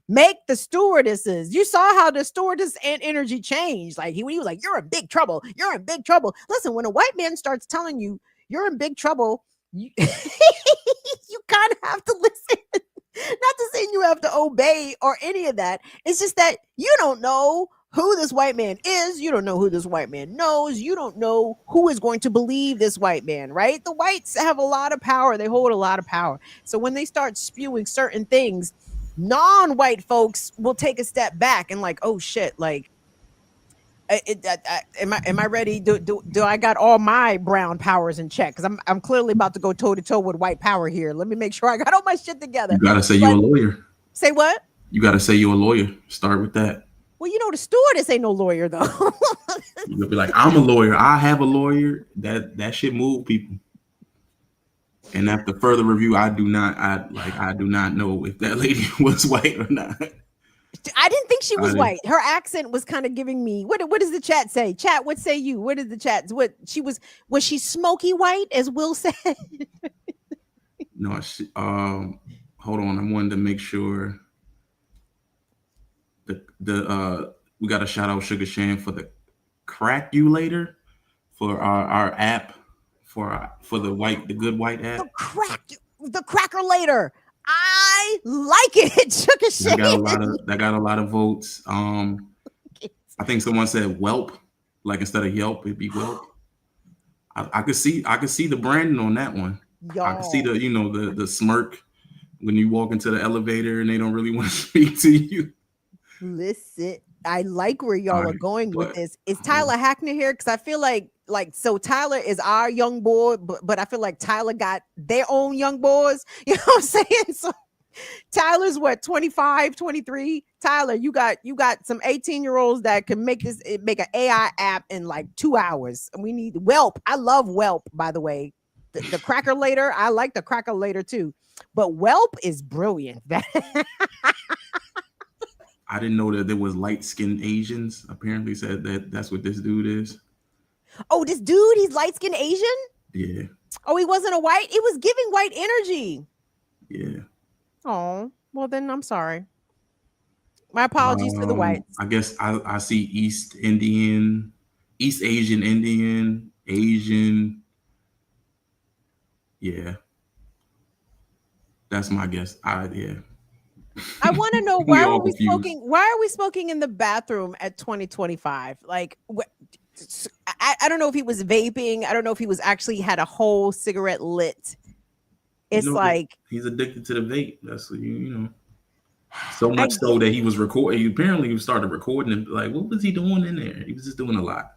make the stewardesses? You saw how the stewardess and energy changed. Like he was like, you're in big trouble. You're in big trouble. Listen, when a white man starts telling you you're in big trouble, you kind of have to listen. Not to say you have to obey or any of that. It's just that you don't know who this white man is. You don't know who this white man knows. You don't know who is going to believe this white man, right? The whites have a lot of power. They hold a lot of power. So when they start spewing certain things, non-white folks will take a step back and like, oh shit, like, am I ready? Do I got all my brown powers in check? Because I'm clearly about to go toe to toe with white power here. Let me make sure I got all my shit together. You gotta say you're a lawyer. Say what? You gotta say you're a lawyer. Start with that. Well, you know, the stewardess ain't no lawyer though. You'll be like, I'm a lawyer. I have a lawyer. That shit move people. And after further review, I do not know if that lady was white or not. I didn't think she was white. Her accent was kind of giving me what does the chat say? Chat, what say you? What is the chat? What she was she smoky white, as Will said? No, hold on. I wanted to make sure we got to shout out Sugar Sham for the crackulator for our app for the good white app. The cracker later. I like it. Sugar Sham. That got a lot of votes. I think someone said Whelp, like instead of Yelp, it'd be Whelp. I could see the branding on that one. I could see the smirk when you walk into the elevator and they don't really want to speak to you. Listen, I like where y'all are going with this. Is Tyler Hackner here? Because I feel like so Tyler is our young boy, but I feel like Tyler got their own young boys. You know what I'm saying? So Tyler's what, 25, 23? Tyler, you got some 18-year-olds that can make an AI app in like 2 hours. And we need Whelp. I love Whelp, by the way. The cracker later, I like the cracker later too. But Whelp is brilliant. I didn't know that there was light-skinned Asians. Apparently said that's what this dude is. Oh, this dude, he's light-skinned Asian? Yeah. Oh, he wasn't a white? It was giving white energy. Yeah. Oh, well then I'm sorry. My apologies to the whites. I guess I see East Asian Indian, Asian. Yeah. That's my guess. Yeah. I want to know why are we smoking in the bathroom at 2025? Like, I don't know if he was vaping. I don't know if he was actually had a whole cigarette lit. It's like he's addicted to the vape. That's so much so that he was recording. Apparently, he started recording and like, what was he doing in there? He was just doing a lot.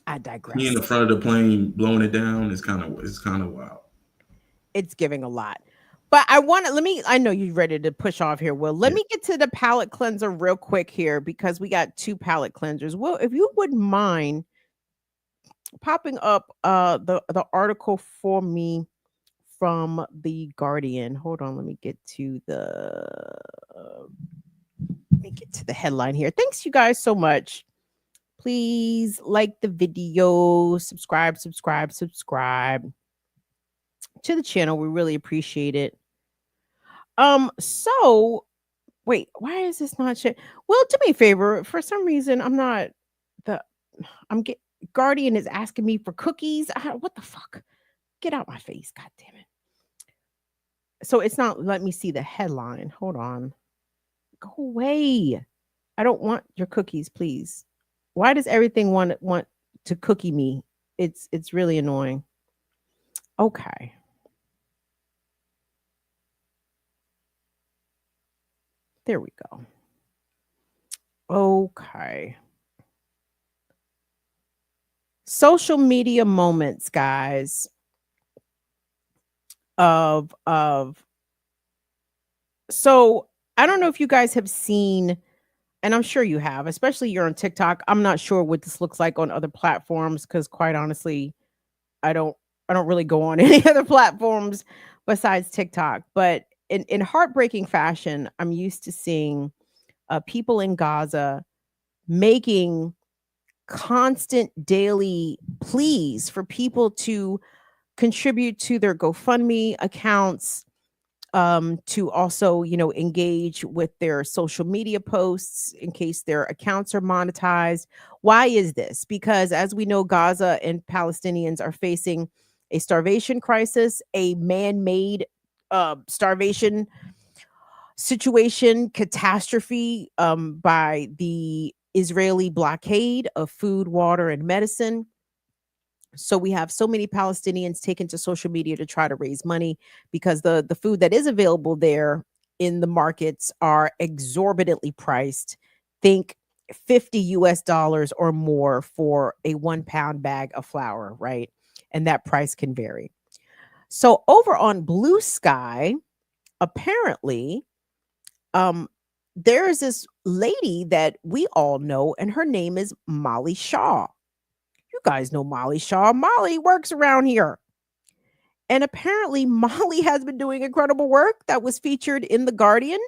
I digress. He in the front of the plane blowing it down is kind of wild. It's giving a lot. But I know you're ready to push off here, Will. Let me get to the palate cleanser real quick here because we got 2 palate cleansers. Will, if you wouldn't mind popping up the article for me from The Guardian. Hold on, let me get to the headline here. Thanks you guys so much. Please like the video, subscribe to the channel. We really appreciate it. So wait, why is this not shit? Well, do me a favor. For some reason, Guardian is asking me for cookies. What the fuck? Get out my face. God damn it. So it's not let me see the headline. Hold on. Go away. I don't want your cookies, please. Why does everything want to cookie me? It's really annoying. Okay. There we go. Okay. Social media moments, guys, so I don't know if you guys have seen, and I'm sure you have, especially you're on TikTok. I'm not sure what this looks like on other platforms because quite honestly, I don't really go on any other platforms besides TikTok. But in heartbreaking fashion, I'm used to seeing people in Gaza making constant daily pleas for people to contribute to their GoFundMe accounts, to also, engage with their social media posts in case their accounts are monetized. Why is this? Because as we know, Gaza and Palestinians are facing a starvation crisis, a man-made starvation situation, catastrophe by the Israeli blockade of food, water, and medicine. So we have so many Palestinians taken to social media to try to raise money because the food that is available there in the markets are exorbitantly priced. Think $50 or more for a 1 pound bag of flour, right? And that price can vary. So over on Blue Sky, apparently, there is this lady that we all know, and her name is Molly Shaw. You guys know Molly Shaw. Molly works around here. And apparently, Molly has been doing incredible work that was featured in The Guardian.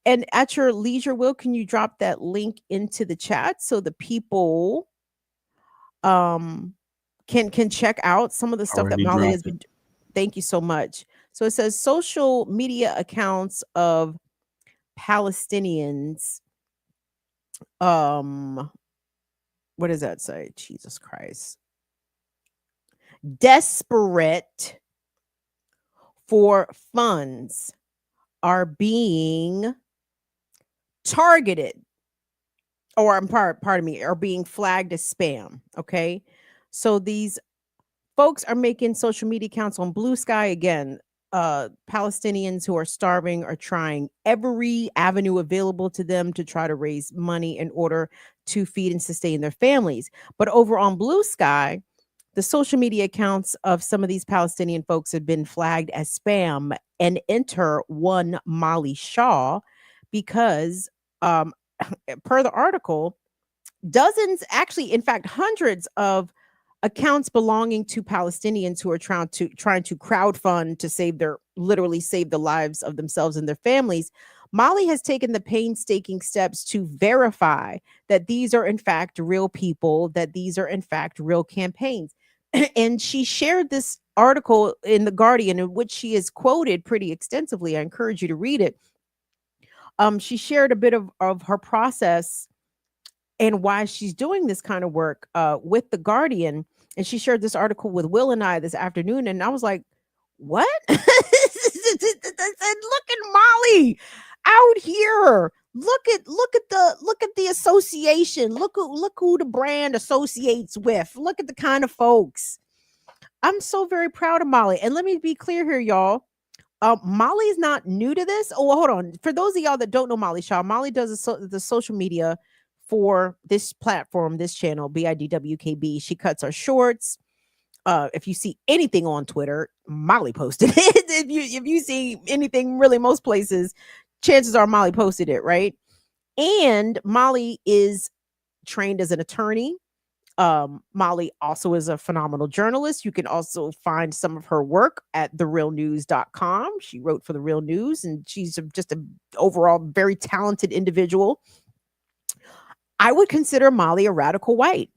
And at your leisure, Will, can you drop that link into the chat so the people can check out some of the stuff that Already Molly has dropped it. been. Thank you so much. So it says social media accounts of Palestinians. What does that say? Jesus Christ. Desperate for funds are being targeted, or pardon me, are being flagged as spam. Okay. So these folks are making social media accounts on Blue Sky again. Palestinians who are starving are trying every avenue available to them to try to raise money in order to feed and sustain their families. But over on Blue Sky, the social media accounts of some of these Palestinian folks have been flagged as spam, and enter one Molly Shaw because, per the article, dozens, actually, in fact, hundreds of accounts belonging to Palestinians who are trying to crowdfund to save the lives of themselves and their families. Molly has taken the painstaking steps to verify that these are in fact real people, that these are in fact real campaigns. And she shared this article in The Guardian in which she is quoted pretty extensively. I encourage you to read it. She shared a bit of her process and why she's doing this kind of work with The Guardian. And she shared this article with Will and I this afternoon. And I was like, what? I said, look at Molly out here. Look at the association. Look who the brand associates with. Look at the kind of folks. I'm so very proud of Molly. And let me be clear here, y'all. Molly's not new to this. Oh, well, hold on. For those of y'all that don't know Molly Shaw, Molly does the social media for this platform, this channel, BIDWKB. She cuts our shorts. If you see anything on Twitter, Molly posted it. if you see anything, really, most places, chances are Molly posted it, right? And Molly is trained as an attorney. Molly also is a phenomenal journalist. You can also find some of her work at therealnews.com. She wrote for The Real News, and she's just an overall very talented individual. I would consider Molly a radical white.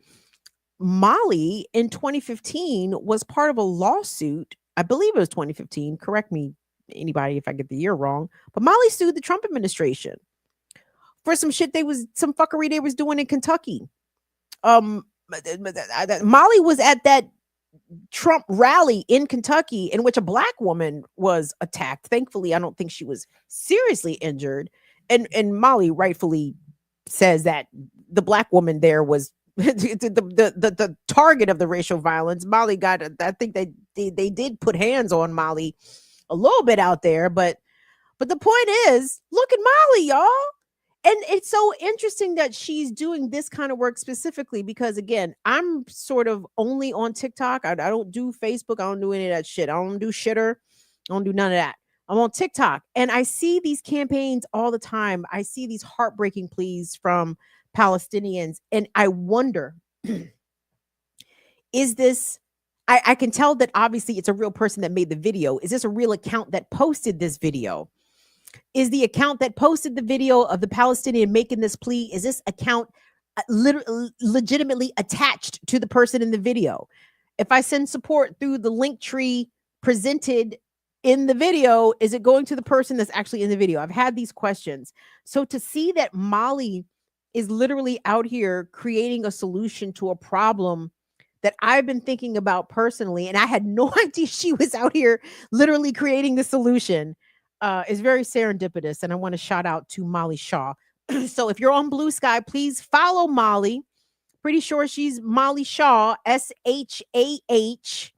Molly in 2015 was part of a lawsuit. I believe it was 2015. Correct me, anybody, if I get the year wrong. But Molly sued the Trump administration for some fuckery they was doing in Kentucky. Molly was at that Trump rally in Kentucky in which a black woman was attacked. Thankfully, I don't think she was seriously injured. And Molly rightfully says that the black woman there was the target of the racial violence. Molly got, I think they did put hands on Molly a little bit out there, but the point is, look at Molly, y'all. And it's so interesting that she's doing this kind of work specifically because, again, I'm sort of only on TikTok. I don't do Facebook. I don't do any of that shit. I don't do shitter. I don't do none of that. I'm on TikTok, and I see these campaigns all the time. I see these heartbreaking pleas from Palestinians, and I wonder, is this, I can tell that obviously it's a real person that made the video. Is this a real account that posted this video? Is the account that posted the video of the Palestinian making this plea, is this account legitimately attached to the person in the video? If I send support through the link tree presented in the video, is it going to the person that's actually in the video? I've had these questions. So to see that Molly is literally out here creating a solution to a problem that I've been thinking about personally, and I had no idea she was out here literally creating the solution. Is very serendipitous, and I want to shout out to Molly Shaw. So if you're on Blue Sky, please follow Molly. Pretty sure she's Molly Shaw, SHAH,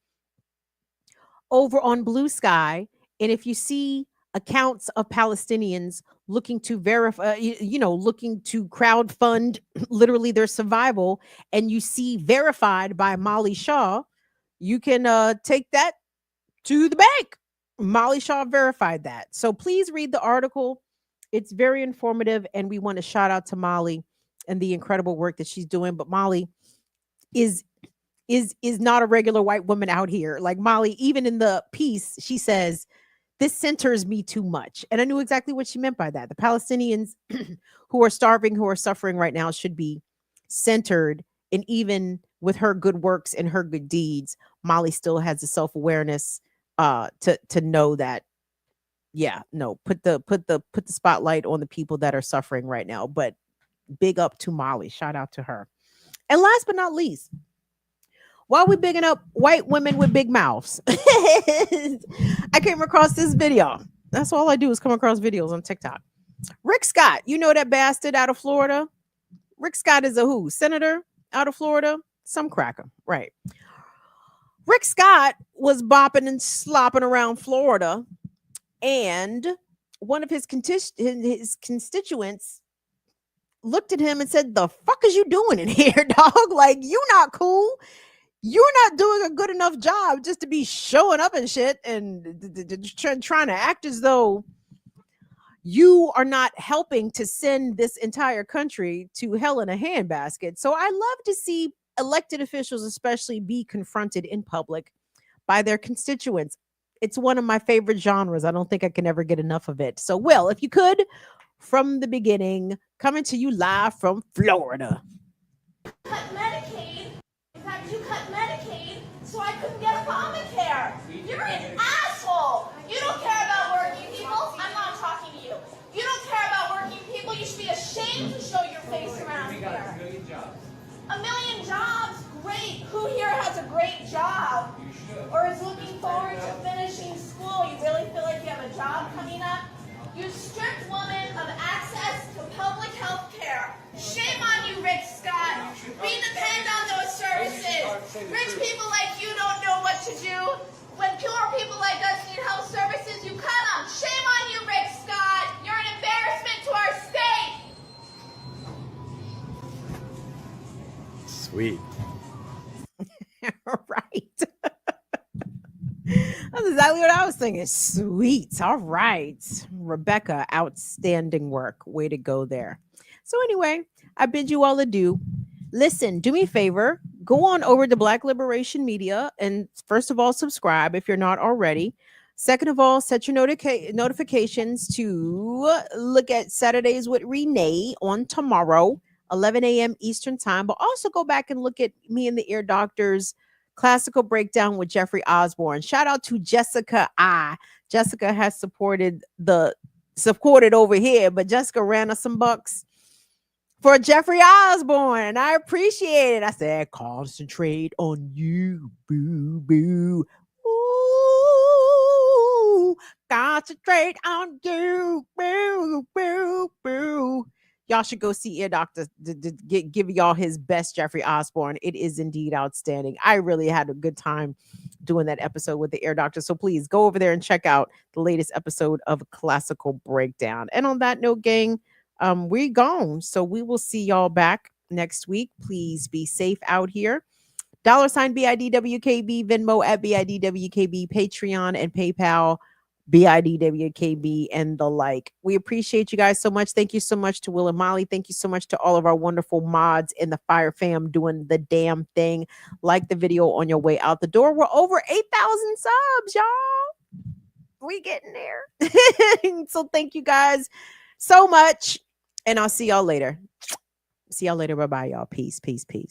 over on Blue Sky. And if you see accounts of Palestinians looking to verify, looking to crowdfund literally their survival, and you see verified by Molly Shaw, you can take that to the bank. Molly Shaw verified that. So please read the article. It's very informative, and we want to shout out to Molly and the incredible work that she's doing. But Molly is not a regular white woman out here. Like Molly, even in the piece, she says, this centers me too much. And I knew exactly what she meant by that. The Palestinians who are starving, who are suffering right now should be centered. And even with her good works and her good deeds, Molly still has the self-awareness to know that, put the spotlight on the people that are suffering right now. But big up to Molly. Shout out to her. And last but not least, while we bigging up white women with big mouths, I came across this video. That's all I do is come across videos on TikTok. Rick Scott, you know that bastard out of Florida? Rick Scott is a who? Senator out of Florida? Some cracker, right? Rick Scott was bopping and slopping around Florida, and one of his constituents looked at him and said, "The fuck is you doing in here, dog? Like, you not cool. You're not doing a good enough job just to be showing up and shit and trying to act as though you are not helping to send this entire country to hell in a handbasket." So I love to see elected officials especially be confronted in public by their constituents. It's one of my favorite genres. I don't think I can ever get enough of it. So, Will, if you could, from the beginning, coming to you live from Florida. Cut Medicaid. In fact, you cut Medicaid so I couldn't get Obamacare. You're an asshole. You don't care about working people. I'm not talking to you. You don't care about working people. You should be ashamed to show your face around here. A million jobs? Great. Who here has a great job? Or is looking forward to finishing school? You really feel like you have a job coming up? You stripped women of access to public health care. Shame on you, Rick Scott. We depend on those services. Rich people like you don't know what to do. When poor people like us need health services, you cut them. Shame on you, Rick Scott. You're an embarrassment to our state. Sweet. Right. That's exactly what I was thinking. Sweet. All right. Rebecca, outstanding work. Way to go there. So anyway, I bid you all adieu. Listen, do me a favor. Go on over to Black Liberation Media and first of all, subscribe if you're not already. Second of all, set your notifications to look at Saturdays with Renee on tomorrow, 11 a.m. Eastern time. But also go back and look at me and the Ear Doctor's classical breakdown with Jeffrey Osborne. Shout out to Jessica I. Jessica has supported over here, but Jessica ran us some bucks for Jeffrey Osborne, and I appreciate it. I said, concentrate on you, boo boo. Ooh, concentrate on you, boo boo boo. Y'all should go see Ear Doctor to give y'all his best Jeffrey Osborne. It is indeed outstanding. I really had a good time doing that episode with the Ear Doctor. So please go over there and check out the latest episode of Classical Breakdown. And on that note, gang, we're gone. So we will see y'all back next week. Please be safe out here. $ BIDWKB, Venmo at BIDWKB, Patreon and PayPal, BIDWKB, and the like. We appreciate you guys so much. Thank you so much to Will and Molly. Thank you so much to all of our wonderful mods in the Fire Fam doing the damn thing. Like the video on your way out the door. We're over 8,000 subs, y'all. We getting there. So thank you guys so much. And I'll see y'all later. See y'all later. Bye-bye, y'all. Peace, peace, peace.